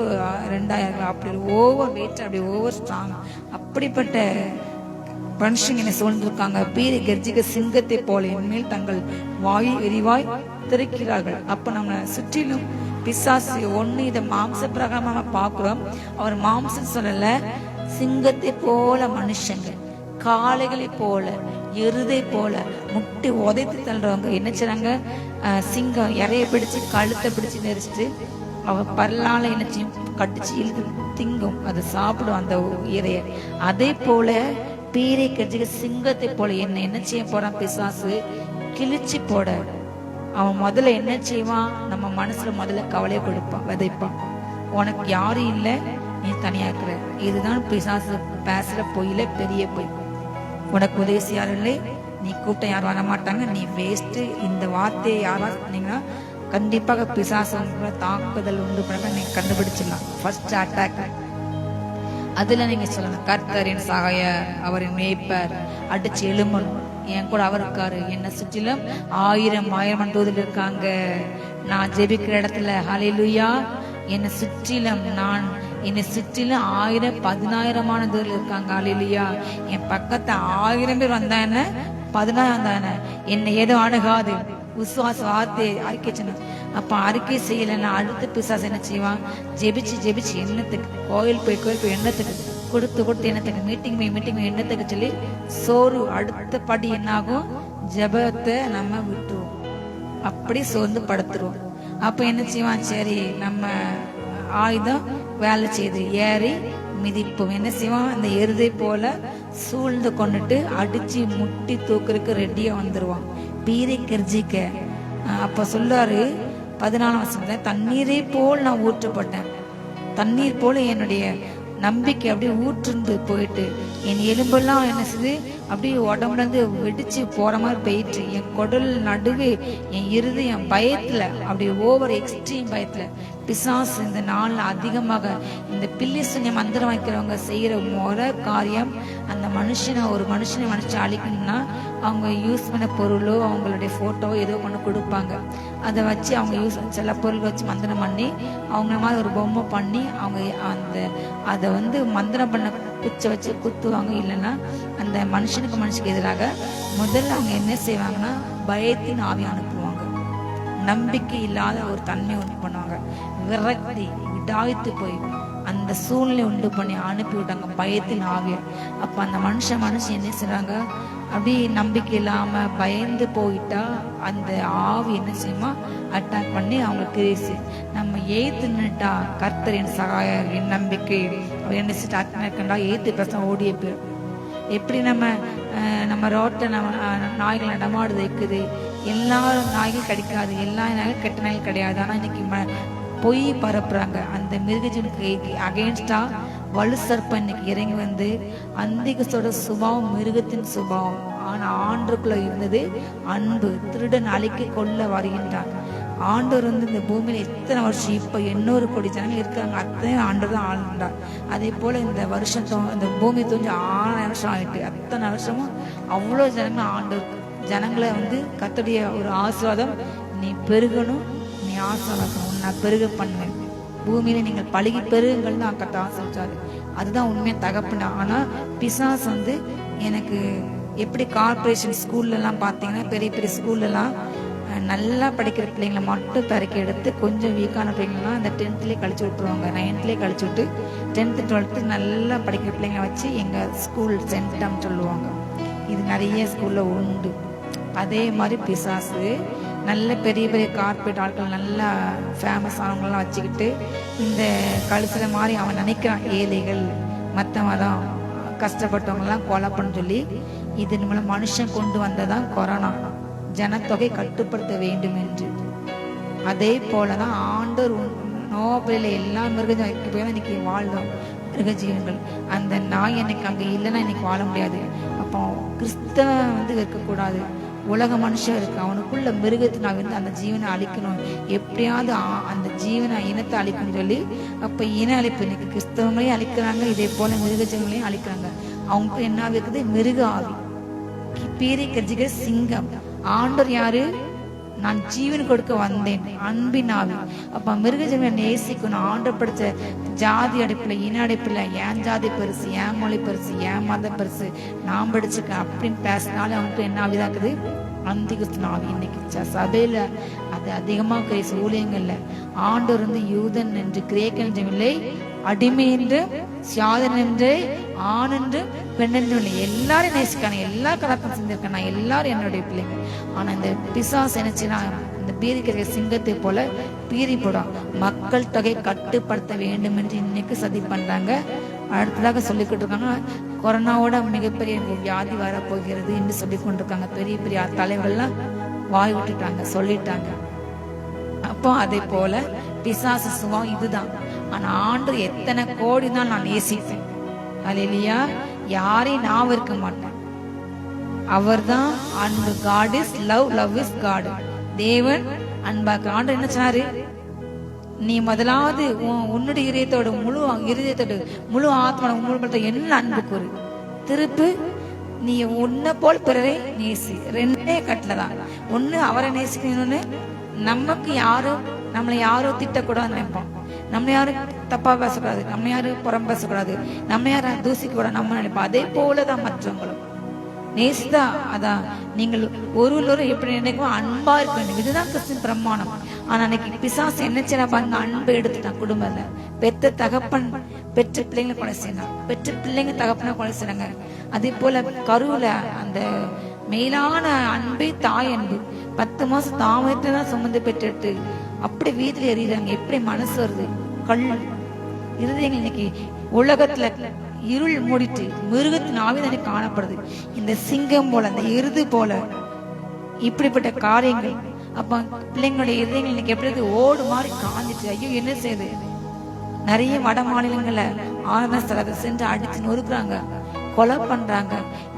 2000 அப்படி ஓவர் வெயிட், அப்படி ஓவர் ஸ்ட்ராங். அப்படிப்பட்ட மனுஷங்க என்ன சூழ்ந்திருக்காங்க. பீரை கர்ஜிக்க சிங்கத்தை போல என்மேல் தங்கள் வாயை விரிவாய் திறக்கிறார்கள். அப்ப நம்ம சுற்றிலும் பிசாசு ஒண்ணு. இதை மாம்ச பிரகாரமா பார்க்கிறோம். அவர் மாம்சம் சொல்லல, சிங்கத்தை போல மனுஷங்க, காளைகளை போல, எருதை போல முட்டி உதைத்து தள்ளுறவங்க என்ன செய்றாங்க? சிங்கம் இறைய பிடிச்சு கழுத்தை பிடிச்சு நெரிச்சிட்டு அவ பல்லால என்ன செய்யும்? கடிச்சு இழுத்து திங்கும், அதை சாப்பிடும் அந்த இறைய. அதே போல பீரை கட்சிக்கு சிங்கத்தை போல என்ன செய்ய போறான் பிசாசு? கிழிச்சு போட. அவன் முதல்ல என்ன செய்வான்? நம்ம மனசுல முதல்ல கவலையை கொடுப்பான், விதைப்பான். உனக்கு யாரும் இல்லை, நீ தனியா இருக்கிற. இதுதான் பிசாசு பேசுற பொய்யில பெரிய பொய். உனக்கு உதவி யாரும் இல்லை, நீ கூட்டம் யாரும் வரமாட்டாங்க, நீ வேஸ்ட். இந்த வார்த்தையை யாராவது சொன்னீங்கன்னா கண்டிப்பாக பிசாசு தாக்குதல் உண்டு பண்ண நீங்க கண்டுபிடிச்சிடலாம். ஃபர்ஸ்ட் அட்டாக் அதுல நீங்க சொல்லணும், கர்த்தரின் சகாயர், அவரின் மேய்ப்பர், அடிச்சு எழும்பணும். என் கூட அவர் இருக்காரு, என்னை சுற்றிலும் 1000 தூதர்கள் இருக்காங்க. நான் ஜெபிக்கிற இடத்துல ஹல்லேலூயா, என்னை சுற்றிலும் 1000 10,000 தூதர்கள் இருக்காங்க. ஹல்லேலூயா. என் பக்கத்தை 1000 பேர் வந்தா என்ன, 10,000 வந்தா என்ன, என்னை ஏதோ அணுகாது. விசுவாச வார்த்தை அறிக்கை சொன்ன. அப்ப அறிக்கை செய்யலைன்னா அடுத்த பிசாசு என்ன செய்வான்? ஜெபிச்சு எண்ணத்துக்கு, கோயில் போய் எண்ணத்துக்கு கொடுத்து எண்ணத்துக்கு, மீட்டிங் எண்ணத்துக்கு சொல்லி சோறு. அடுத்த படி என்ன ஆகும்? ஜெபத்தை நம்ம விட்டுருவோம், அப்படி சோர்ந்து படுத்துருவோம். அப்ப என்ன செய்வான்? சரி நம்ம ஆயுதம் வேலை செய்து ஏறி மிதிப்போம். என்ன செய்வான்? அந்த எருதை போல சூழ்ந்து கொண்டுட்டு அடிச்சு முட்டி தூக்குறதுக்கு ரெடியா வந்துருவான், பீரை கெர்ஜிக்க. அப்ப சொல்றாரு 14 வசனத்துல, தண்ணீரை போல் நான் ஊற்றப்பட்டேன். தண்ணீர் போல என்னுடைய நம்பிக்கை அப்படியே ஊற்றுந்து போயிட்டு என் எலும்பெல்லாம் என்ன செய்து அப்படியே உடம்புல இருந்து வெடிச்சு போற மாதிரி போயிட்டு, என் குடல் நடுவே என் இருதயம் பயத்துல, அப்படியே ஓவர் எக்ஸ்ட்ரீம் பயத்துல. பிசாசு இந்த நாள்ல அதிகமாக இந்த பில்லி சுனிய மந்திரம் வைக்கிறவங்க செய்யற முறை காரியம், அந்த ஒரு மனுஷனை அழிக்கணும்னா அவங்க யூஸ் பண்ண பொருளோ அவங்களுடைய போட்டோவோ ஏதோ கொண்டு கொடுப்பாங்க. அதை வச்சு அவங்க சில பொருள் வச்சு மந்திரம் பண்ணி அவங்க மாதிரி ஒரு பொம்மை பண்ணி அவங்க அதை மந்திரம் பண்ண குச்சை வச்சு குத்துவாங்க. இல்லைன்னா அந்த மனுஷனுக்கு எதிராக முதல்ல அவங்க என்ன செய்வாங்கன்னா பயத்தின் ஆவி அனுப்புவாங்க. நம்பிக்கை இல்லாத ஒரு தன்மை உண்டு பண்ணுவாங்க, விரக்தி விடாய்த்து போய் அந்த சூழ்நிலை உண்டு பண்ணி அனுப்பி விட்டாங்க பயத்தின் ஆவிய. அப்ப அந்த மனுஷன் என்ன செய்றாங்க? அப்படி நம்பிக்கை இல்லாம பயந்து போயிட்டா அந்த ஆவி என்ன செய்யுமா? அட்டாக் பண்ணி அவங்களுக்கு கிரேசி. நம்ம ஏத்துனுட்டா கர்த்தரின் சகாயர், என் நம்பிக்கை என்ன செஞ்சா ஏத்து பேச ஓடிய போயிடும். எப்படி நம்ம ரோட்டை நாய்கள் நடமாடுது இருக்குது, எல்லா நாய்கள் கிடைக்காது, எல்லா நாய்கள் கெட்ட நாய்கள் கிடையாது. ஆனா இன்னைக்கு பொய் பரப்புறாங்க. அந்த மிருகஜீவனுக்கு அகெயின்ஸ்டா வலு சர்ப்பம் இன்னைக்கு இறங்கி வந்து அந்திகசோட சுபாவம் மிருகத்தின் சுபாவம். ஆனா ஆண்டுக்குள்ள இருந்தது அன்பு. திருடன் அழிக்க கொள்ள வருகின்றான். ஆண்டவர் இந்த பூமியில எத்தனை வருஷம், இப்ப 800 கோடி ஜனங்கள் இருக்காங்க, அத்தனை ஆண்டு தான் ஆளுண்டார். அதே போல இந்த வருஷம் இந்த பூமி தோன்றி 6000 வருஷம் ஆயிட்டு, அத்தனை வருஷமும் அவ்வளவு ஜனங்கள் ஆண்டவர் ஜனங்களை கர்த்தருடைய ஒரு ஆசீர்வாதம், நீ பெருகணும், நீ ஆசீர்வாதம், நான் பெருக பண்ணுவேன், பூமியில நீங்கள் பழகி பெருகுங்கள் தான் கர்த்தர் ஆசீர்வதிச்சாரு. அதுதான் உண்மையா தகப்பனா. ஆனா பிசாஸ் எனக்கு எப்படி கார்பரேஷன் ஸ்கூல்ல எல்லாம் பாத்தீங்கன்னா, பெரிய பெரிய ஸ்கூல்ல எல்லாம் நல்லா படிக்கிற பிள்ளைங்களை மட்டும் தரக்கி எடுத்து கொஞ்சம் வீக்கான பிள்ளைங்கலாம் அந்த 10th கழிச்சு விட்டுருவாங்க, 9th கழிச்சு விட்டு 10th 12th நல்லா படிக்கிற பிள்ளைங்களை வச்சு எங்க ஸ்கூல் சென்டம் சொல்லுவாங்க. இது நிறைய ஸ்கூல்ல உண்டு. அதே மாதிரி பிசாசு நல்ல பெரிய பெரிய கார்பரேட் ஆட்கள் நல்லா ஃபேமஸ் ஆனவங்களாம் வச்சுக்கிட்டு இந்த கழுத்துல மாதிரி அவன் நினைக்கிறான் ஏழைகள் மற்ற மதம் கஷ்டப்பட்டவங்கலாம் கொலை பண்ண சொல்லி. இதன் மூலம் மனுஷன் கொண்டு வந்ததான் கொரோனா, ஜனத்தொகை கட்டுப்படுத்த வேண்டும் என்று. அதே போலதான் ஆண்டவர் நோபலில் எல்லா மிருகஜீவனுக்கு போய் இன்னைக்கு வாழ்ந்தோம். மிருகஜீவன்கள் அந்த நாய் எனக்கு அங்க இல்லைன்னா இன்னைக்கு வாழ முடியாது. அப்போ கிறிஸ்தவன் இருக்கக்கூடாது, உலக மனுஷன் இருக்கு, அவனுக்குள்ள மிருகத்தை நான் அந்த ஜீவனை அழிக்கணும், எப்படியாவது அந்த ஜீவனை இனத்தை அழிக்கணும்னு சொல்லி அப்ப இன அழிப்பு இன்னைக்கு கிறிஸ்தவங்களையும் அழிக்கிறாங்க, இதே போல மிருகஜீவங்களையும் அழிக்கிறாங்க. அவங்க என்ன இருக்குது? மிருக ஆவி, பீரை கர்ஜிக்கிற சிங்கம். ஆண்டவர் யாரு? நான் ஜீவன் கொடுக்க வந்தேன், அன்பின் ஆவி. அப்ப மிருகஜீவனை நேசிக்கணும். ஆண்டவர் படிச்ச ஜாதி அடிப்புல இன அடிப்புல ஏன் ஜாதி பெருசு, ஏன் மொழி பெருசு, ஏன் மதம் பெருசு, நான் படிச்சுக்க அப்படின்னு பேசினாலும் அவனுக்கு என்ன ஆவிதாக்குது? அந்திகிறிஸ்து ஆவி. இன்னைக்கு சபையில அது அதிகமா ஊழியங்கள்ல ஆண்டவர் யூதன் என்று கிரேக்கன் இல்லை, அடிமை என்று, சியாதன் என்று, ஆண் என்று, பெண் என்று எல்லாரும் நேசிக்கான, எல்லா கலப்பம் செஞ்சிருக்கான, எல்லாரும் என்னுடைய பிள்ளைங்க. ஆனா இந்த பிசாசு நினைச்சுனா இந்த பீரிக்கிற சிங்கத்தை போல பீறி போடும். மக்கள் தொகை கட்டுப்படுத்த வேண்டும் என்று இன்னைக்கு சதி பண்றாங்க. அடுத்ததாக சொல்லிக்கிட்டு இருக்காங்க, கொரோனாவோட மிகப்பெரிய வியாதி வரப்போகிறது என்று சொல்லி கொண்டிருக்காங்க. பெரிய பெரிய தலைவர்கள்லாம் வாய் விட்டுட்டாங்க, சொல்லிட்டாங்க. அப்போ அதே போல பிசாசு சுபாவம் இதுதான். ஆனா ஆண்டவர் எத்தனை கோடி தான் நான் நேசிப்பேன். அல்லேலூயா. யாரையும் நான் இருக்க மாட்டேன். அவர்தான் அன்பு. God is love, love is God. தேவன் அன்பாக. ஆண்டவர் என்ன சொன்னாரு? நீ முதலாவது உன்னுடைய இதயத்தோடு, முழு இதயத்தோடு, முழு ஆத்மா, முழு என்ன அன்பு கூறு. திருப்பு நீ உன்னை போல் பிறரை நேசி. ரெண்டே கட்டளைதான். ஒண்ணு அவரை நேசிக்கணும்னு, நமக்கு யாரும் நம்மளை யாரும் திட்டக்கூடாது நினைப்போம். நம்ம யாரும் தப்பா பேசக்கூடாது, நம்ம யாரும் புறம் பேசக்கூடாது, நம்ம யாரும் தூசிக்க கூடாது நம்ம நினைப்போம். அதே போலதான் மற்றவங்களும் நேசிதா. அதான் நீங்கள் ஒருவரும் எப்படி நினைக்கும், அன்பா இருக்க வேண்டும். இதுதான் கிறிஸ்துவின் பிரமாணம். ஆனா அன்னைக்கு பிசாசு என்ன செய்ய பாருங்க, அன்பை எடுத்துட்டான். குடும்பத்துல பெத்த தகப்பன் பெற்ற பிள்ளைங்களை கொலை செய்யலாம், பெற்ற பிள்ளைங்க தகப்பனை கொலை செய்யறாங்க. அதே போல கருவுல அந்த மேலான அன்பை தாய் அன்பு 10 மாசம் தாமதத்தை தான் சுமந்து பெற்றுட்டு அப்படி வீட்டுல எறிகிறாங்க. எப்படி மனசு வருது? கல் இருதயங்கள் இன்னைக்கு உலகத்துல இருள் மூடிட்டு மிருகத்தின் ஆவிதானே காணப்படுது. இந்த சிங்கம் போல, அந்த எருது போல இப்படிப்பட்ட காரியங்கள். அப்ப பிள்ளைங்களுடைய இருதயங்கள் இன்னைக்கு எப்படி ஓடு மாதிரி காஞ்சிட்டு, ஐயோ என்ன செய்யுது? நிறைய வட மாநிலங்கள்ல ஆராதனை ஸ்தலத்தை சென்று அடிச்சு நொறுக்குறாங்க, கொலை பண்றாங்க.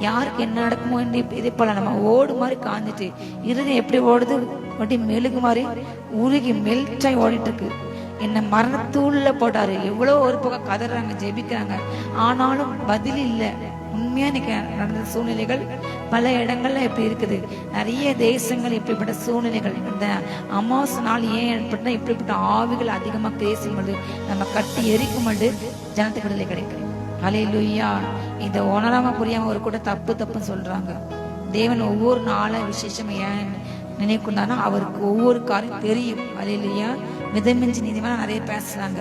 யாருக்கு என்ன நடக்குமோ இதே போல நம்ம ஓடு மாதிரி காஞ்சிட்டு இருதயம் எப்படி ஓடுது? அப்படி மெழுகு மாதிரி உருகி மெல்ட்டாய் ஓடிட்டு இருக்கு. என்ன மரணத்தூள்ல போட்டாரு. எவ்வளவு ஒரு பக்கம் கதறாங்க, ஜெபிக்கிறாங்க, ஆனாலும் பதில் இல்லை. உண்மையா இன்னைக்கு நடந்த சூழ்நிலைகள் பல இடங்கள்ல எப்படி இருக்குது. நிறைய தேசங்கள் இப்படிப்பட்ட சூழ்நிலைகள். இந்த அமாவாசை நாள் ஏன் ஏற்பட்டா இப்படிப்பட்ட ஆவிகள் அதிகமா பேசும் பொழுது, நம்ம கட்டி எரிக்கும் பொழுது ஜனத்துக்கு விடுதலை கிடைக்கும். ஹல்லேலூயா. இதை உணராம புரியாம ஒரு கூட தப்புன்னு சொல்றாங்க. தேவன் ஒவ்வொரு நாள விசேஷமா ஏன் நினைக்குண்டானா அவருக்கு ஒவ்வொரு காரியம் தெரியும். ஹல்லேலூயா. மிதமிஞ்சி நீதிமான நிறைய பேசுறாங்க,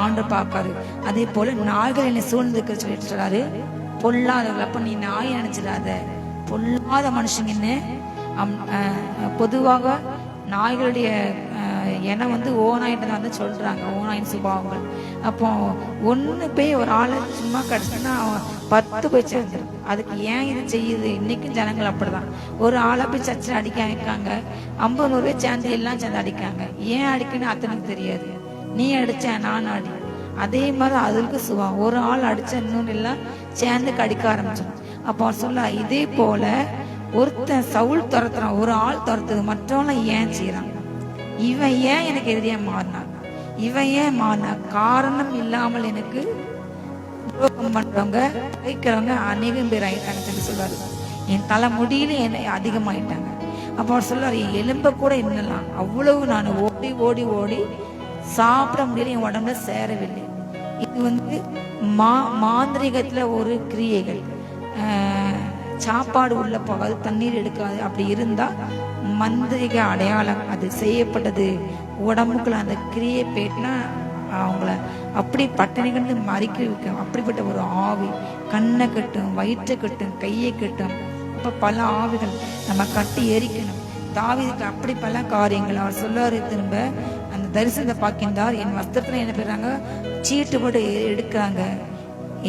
ஆண்டவர் பார்க்காரு. அதே போல நாய்கள் என்னை சூழ்ந்திருக்க சொல்லிட்டு சொல்றாரு, பொல்லாதவர்கள். அப்ப நீ நாய் நினைச்சிடாத, பொல்லாத மனுஷங்கன்னு. பொதுவாக நாய்களுடைய என ஓநாயிட்டு வந்து சொல்றாங்க, ஓநாயின் சுபாவங்கள். அப்போ ஒண்ணு போய் ஒரு ஆளை சும்மா கிடைச்சுன்னா 10 போய் சேர்ந்துடும். அதுக்கு ஏன் இது செய்யுது? இன்னைக்கும் ஜனங்கள் அப்படிதான். ஒரு ஆளை போய் சர்ச்சை அடிக்க வைக்காங்க, 50 பேர் சேர்ந்து எல்லாம் சேர்ந்து அடிக்காங்க. ஏன் அடிக்கணும் அத்தனுக்கு தெரியாது. நீ அடிச்ச நான் அடி. அதே மாதிரி அதுக்கு சுபாவம். ஒரு ஆள் அடிச்ச இன்னொன்னு எல்லாம் சேர்ந்து கடிக்க ஆரம்பிச்சோம். அப்போ சொல்ல, இதே போல ஒருத்தன் சவுல் துரத்துறான், ஒரு ஆள் துரத்துது, மற்றவங்க ஏன் செய்யறான்? இவன் ஏன் எனக்கு எதிரியா மாறினான்? இவன் ஏன் மாறினா? காரணம் இல்லாமல் எனக்கு துரோகம் பண்றவங்க வைக்கிறவங்க அநேகம் பேர் ஆயிட்டாங்கன்னு சொல்றாரு. என் தலை முடியில என்னை அதிகமாயிட்டாங்க. அப்போ அவர் சொல்றாரு, என் எலும்ப கூட என்னலாம் அவ்வளவு நான் ஓடி ஓடி ஓடி சாப்பிட முடியல, என் உடம்புல சேரவில்லை. இது மாந்திரிகத்துல ஒரு கிரியைகள். சாப்பாடு உள்ள போகாது, தண்ணீர் எடுக்காது. அப்படி இருந்தா மந்திரிக அடையாளம் அது செய்யப்பட்டது. உடம்புக்குள்ள அந்த கிரியை போயிட்டுனா அவங்கள அப்படி பட்டணிகள் மறிக்க வைக்கும். அப்படிப்பட்ட ஒரு ஆவி கண்ணை கட்டும், வயிற்றை கட்டும், கையை கட்டும். அப்ப பல ஆவிகள் நம்ம கட்டி எரிக்கணும். தாவீதுக்கு அப்படி பல காரியங்கள். அவர் சொல்லுவாரு, திரும்ப அந்த தரிசனத்தை பார்க்கின்றார், என் வஸ்திரத்துல என்ன பெறாங்க, சீட்டு போட்டு எடுக்கிறாங்க,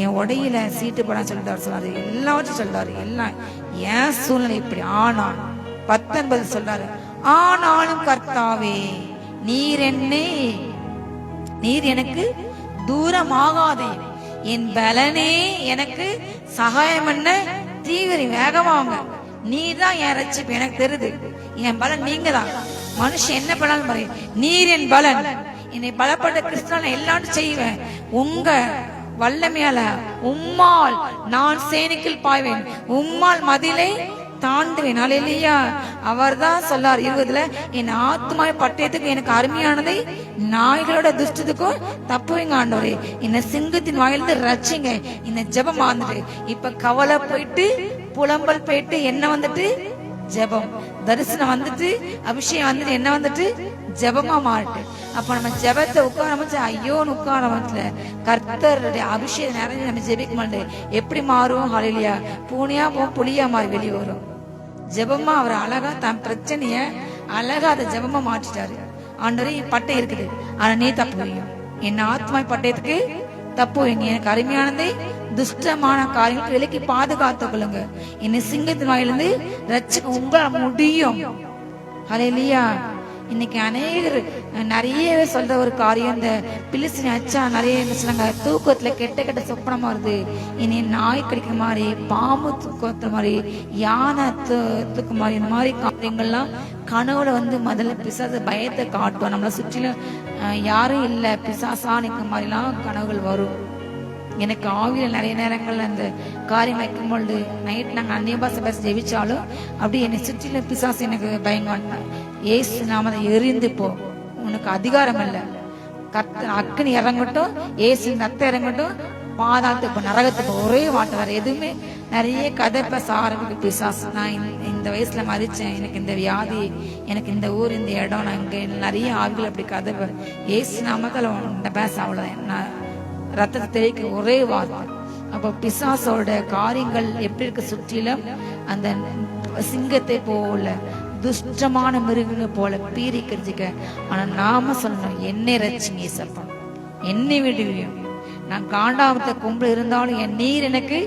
என் உடையில சீட்டு போட சொல்லிட்டு அவர் சொல்றாரு. எல்லாவற்றும் சொல்றாரு. எல்லாம் ஏன் சூழ்நிலை இப்படி. ஆனா 19 சொல்றாரு, ஆனாலும் கர்த்தாவே நீர் எனக்கு தூரமாகாதே, என் பலனே எனக்கு சகாயம் பண்ண தீவிர வேகமாங்க. நீர் தான் என் ரட்சிப்பு. எனக்கு தெரியுது என் பலன் நீங்க தான். மனுஷன் என்ன பண்ணாலும் பாரு, நீர் என் பலன். என்னை பலப்பட்ட கிறிஸ்துவ எல்லாரும் செய்வேன். உங்க வல்லமையால உம்மால் நான் சேனைக்குள் பாய்வேன், உம்மால் மதிலை தாண்டுவேன். அல்லேலூயா. அவர் தான் சொல்லார் 20, என் ஆத்மாவை பட்டயத்துக்கு எனக்கு அருமையானதை நாய்களோட துஷ்டத்துக்கும் தப்புவீங்க ஆண்டவரே. என்ன சிங்கத்தின் வாயிலிருந்து ரட்சிங்க. இந்த ஜெபம் வந்துட்டு இப்ப கவலை போயிட்டு, புலம்பல் போயிட்டு, என்ன வந்துட்டு ஜெபம், தரிசனம் வந்துட்டு, அபிஷேகம் வந்துட்டு, என்ன வந்துட்டு ஜெபமா மாறட்டு. அப்ப நம்ம ஜெபத்தை உட்காரமச்சு ஐயோன்னு உட்காரமத்துல கர்த்தருடைய அபிஷேகம் நிறைஞ்சு நம்ம ஜெபிக்க மாட்டேன். எப்படி மாறும்? ஹல்லேலூயா. பூனியா போகும், புளியா மாறி வெளியே வரும். ஜெபமா அவர் அழகா தன் பிரச்சனைய அழகா அதை ஜெபமா மாற்றிட்டாரு. ஆண்டவரே பட்டை இருக்குது, ஆனா நீ தப்பு வையும், என் ஆத்மா பட்டயத்துக்கு தப்பு வைங்க, எனக்கு அருமையானதை துஷ்டமான காரியங்களுக்கு விலக்கி பாதுகாத்துக் கொள்ளுங்க, என்னை சிங்கத்தின் வாயிலிருந்து ரட்சிக்க உங்களால் முடியும். ஹல்லேலூயா. இன்னைக்கு அநேகர் நிறைய சொல்ற ஒரு காரியம், இந்த பிலிஸ்தீன் அச்சா நிறைய என்ன சொன்னாங்க, தூக்கத்துல கெட்ட கெட்ட சொப்பனமா வருது, இனி நாய் கடிக்கிற மாதிரி, பாம்பு தூக்குற மாதிரி, யானை தூக்கு மாதிரி, இந்த மாதிரி காரியங்கள்லாம் கனவுல முதல்ல பிசாசு பயத்தை காட்டுவோம். நம்மளை சுற்றிலும் யாரும் இல்லை, பிசாசா நிற்கிற மாதிரிலாம் கனவுகள் வரும். எனக்கு ஆவியில் நிறைய நேரங்கள்ல அந்த காரியம் வைக்கும் பொழுது நைட் நாங்கள் அந்நிய பாஷை பேச ஜெபிச்சாலும் அப்படி என்னை சுற்றிலும் பிசாசு எனக்கு பயங்க, ஏசு நாம எரிந்து போ, உனக்கு அதிகாரம் இல்லை, அக்கினி இறங்கட்டும், ஏசு ரத்தம் இறங்கட்டும், பாதாளத்துக்கு நரகத்துக்கு ஒரே வாட்டு வர எதுவுமே நிறைய கதை பேச ஆரம்பிக்க பிசாசு. நான் இந்த வயசுல மதிச்சேன், எனக்கு இந்த வியாதி, எனக்கு இந்த ஊர், இந்த இடம், நான் இங்க நிறைய ஆவிகள் அப்படி கதை ஏசு நாமத்தில் இந்த பேச அவ்வளோதான், நான் ரத்தத்தை தெளிக்க ஒரே வார்த்தை. அப்போ பிசாசோட காரியங்கள் எப்படி இருக்க சுற்றிலும் அந்த சிங்கத்தை போல துஷ்டமான மிருகங்களை போல பீரிக்கிறதுக்க. ஆனா நாம சொல்லணும், என்னை ரட்சிங்க ஏசப்பா, என்னை விடுவியும், நான் காண்டாமத்தை கும்பல் இருந்தாலும் என் நீர் எனக்கு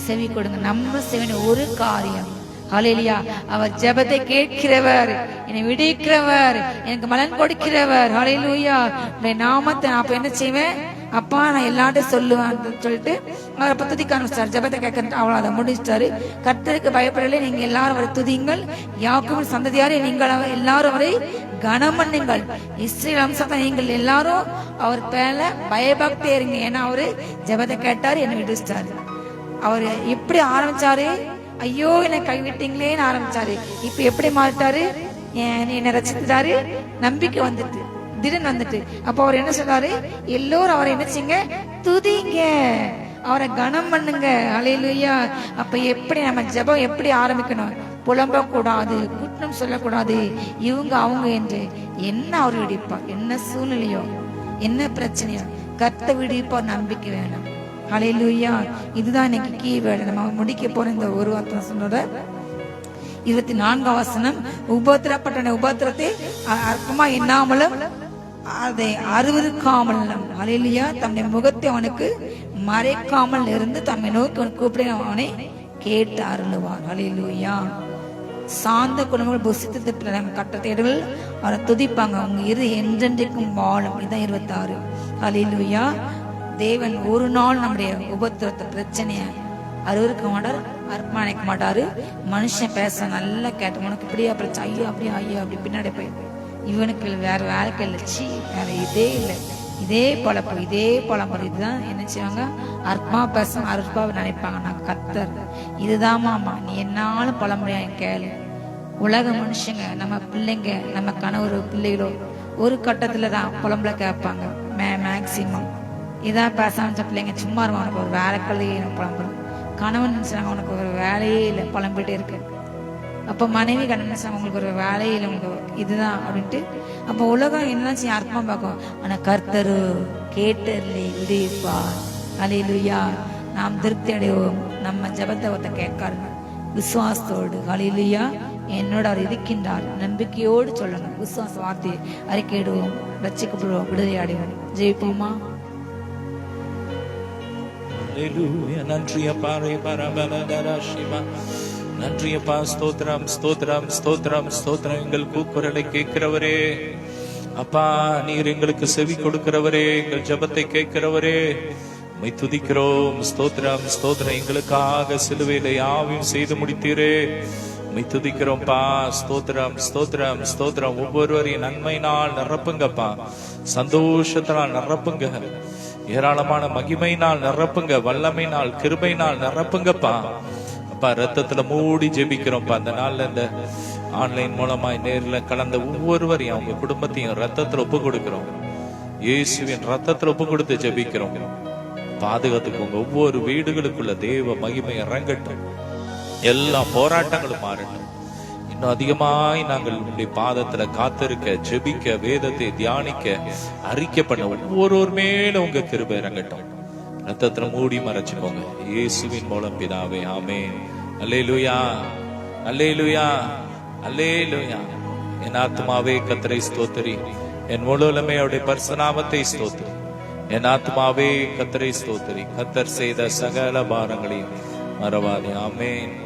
செவி கொடுங்க. நம்ம செவின ஒரு காரியம், ஹல்லேலூயா, அவர் ஜெபத்தை கேட்கிறவர், என்னை விடுவிக்கிறவர், எனக்கு மலன் கொடுக்கிறவர். ஹல்லேலூயா. நாமத்தை நான் அப்ப என்ன செய்வேன், அப்பா நான் எல்லார்ட்டும் சொல்லுவேன் சொல்லிட்டு அவரை அப்ப துதிக்க ஆரம்பிச்சாரு. ஜெபத்தை கேட்க அவ்வளோ அதை முடிச்சிட்டாரு. கர்த்தருக்கு பயப்படலை, நீங்க எல்லாரும் அவரை துதிங்கள், யாக்கோபின் சந்ததியாரே நீங்கள் எல்லாரும் அவரை கனம் பண்ணுங்கள், இஸ்ரவேல் வம்சத்தை நீங்கள் எல்லாரும் அவர் பேர்ல பயபக்தி இருங்க. ஏன்னா அவரு ஜெபத்தை கேட்டாரு, என்னை விடுவிச்சிட்டாரு. அவர் எப்படி ஆரம்பிச்சாரு, ஐயோ என்னை கைவிட்டீங்களேன்னு ஆரம்பிச்சாரு. இப்ப எப்படி மாறிட்டாரு, என்னை ரசித்தாரு, நம்பிக்கை வந்துட்டு திடீர்னு வந்துட்டு. அப்ப அவர் என்ன சொல்றாரு, எல்லோரும் அவரை என்ன செய்யுங்க, துதிங்க, அவரை கனம் பண்ணுங்க. ஹல்லேலூயா. அப்ப எப்படி நம்ம ஜெபம் எப்படி ஆரம்பிக்கணும், புலம்ப கூடாது, குற்றம் சொல்லக்கூடாது, இவங்க அவங்க என்று. என்ன அவர் விடுவிப்பார், என்ன சூழ்நிலையோ என்ன பிரச்சனையோ கர்த்தர் விடுவிப்பார், நம்பிக்கை வேணும். ஹல்லேலூயா. இதுதான் இன்னைக்கு கீ வேர்டு. நம்ம முடிக்க போற இந்த ஒரு வார்த்தை சொன்னோட 24 வசனம், உபத்திரப்பட்ட உபத்திரத்தை அற்பமா எண்ணாமலும் அதை அருவருக்காமலும், ஹல்லேலூயா, தம்முடைய முகத்தை அவனுக்கு மறைக்காமல் இருந்து தம்மை நோக்கி அவன் கூப்பிட அவனை கேட்டு அருளுவார். ஹல்லேலூயா. சாந்த குடும்பங்கள் புசித்து கட்டத்தேடுகள் அவரை துதிப்பாங்க, அவங்க இரு என்றென்றைக்கும் வாழும். இதுதான் 26. ஹல்லேலூயா. தேவன் ஒரு நாள் நம்முடைய உபத்திரத்தை பிரச்சனைய அருவருக்க மாட்டார், அர்ப்பணிக்க மாட்டாரு. மனுஷன் பேச நல்லா கேட்ட, உனக்கு இப்படியா பிரச்சனை, ஐயோ அப்படியா, ஐயோ அப்படி பின்னாடி போய், இவனுக்கு வேற வேலைக்கு இல்லை, சி வேற இதே இல்லை, இதே பழப்பு, இதே பழம்பு. இதுதான் என்ன செய்வாங்க, அற்பமா பேச அற்பா நினைப்பாங்க. நான் கர்த்தர் இதுதான் மாமா, நீ என்னாலும் பழம்புறியா கேளு. உலக மனுஷங்க, நம்ம பிள்ளைங்க, நம்ம கணவர் பிள்ளைகளோ ஒரு கட்டத்துல தான் புலம்புல கேட்பாங்க. மேக்சிமம் இதான் பேச ஆரம்பிச்ச பிள்ளைங்க சும்மா இருக்கும், உனக்கு ஒரு வேலை கல்லையே புலம்புறோம். கணவன் நினைச்சாங்க உனக்கு ஒரு வேலையே இல்லை, புலம்பிட்டே இருக்கு. அப்போ மனைவி கணவன் நினைச்சாங்க உங்களுக்கு ஒரு வேலையே இல்லை, உங்களுக்கு இதுதான் அப்படின்ட்டு. அப்போ உலகம் என்ன செய்ய அர்த்தமா பார்க்கும். ஆனா கர்த்தரு கேட்டர்லே விடுவிப்பார். ஹல்லேலூயா. நாம் திருப்தி அடைவோம். நம்ம ஜெபத்தை ஒருத்த கேட்காருங்க விசுவாசத்தோடு. ஹல்லேலூயா. என்னோட அவர் இருக்கின்றார் நம்பிக்கையோடு சொல்லணும். விசுவாச வார்த்தையை அறிக்கையிடுவோம், ரட்சிக்கப்படுவோம், விடுதலை அடைவோம். ஜெயிப்போமா? நன்றியப்பா, நன்றியப்பா, ஸ்தோத்திரம் ஸ்தோத்திரம் ஸ்தோத்திரம் ஸ்தோத்திரம். எங்கள் கூக்குரலை கேட்கிறவரே அப்பா, நீர் எங்களுக்கு செவி கொடுக்கிறவரே, எங்கள் ஜெபத்தை கேட்கிறவரே, உம்மை துதிக்கிறோம். ஸ்தோத்திரம் ஸ்தோத்திரம். எங்களுக்காக சிலுவையில யாவையும் செய்து முடித்தீரே, உம்மை துதிக்கிறோம்ப்பா. ஸ்தோத்திரம் ஸ்தோத்திரம் ஸ்தோத்திரம். ஒவ்வொருவரையும் நன்மையினால் நிரப்புங்கப்பா, சந்தோஷத்தினால் நிரப்புங்க, ஏராளமான மகிமையினால் நிரப்புங்க, வல்லமையினால் கிருபையினால் நிரப்புங்கப்பா. அப்பா, ரத்தத்துல மூடி ஜெபிக்கிறோம்ப்பா. அந்த நாள்ல இந்த ஆன்லைன் மூலமாய் நேர்ல கலந்த ஒவ்வொருவரையும் அவங்க குடும்பத்தையும் ரத்தத்துல ஒப்பு கொடுக்கிறோம். இயேசுவின் ரத்தத்துல ஒப்பு கொடுத்து ஜெபிக்கிறோம். பாதுகாத்துக்கோங்க. ஒவ்வொரு வீடுகளுக்குள்ள தேவ மகிமை இறங்கட்டும். எல்லா போராட்டங்களும் மாறட்டும். இன்னும் அதிகமாய் நாங்கள் உங்களுடைய பாதத்துல காத்திருக்க, ஜெபிக்க, வேதத்தை தியானிக்க, அறிக்கை பண்ண ஒவ்வொரு மேல உங்க கிருபை இறங்கட்டும். ரத்தத்துல மூடி மறைச்சுக்கோங்க இயேசுவின் மூலம் பிதாவே, ஆமென். அல்லேலூயா, அல்லேலூயா, அல்லேலூயா. என் ஆத்மாவே கர்த்தரை ஸ்தோத்திரி, என் முழுவதுமே அவருடைய பரிசுநாமத்தை ஸ்தோத்திரி. என் ஆத்மாவே கர்த்தரை ஸ்தோத்திரி, கர்த்தர் செய்த சகல பாரங்களையும் மறவாதே. ஆமென்.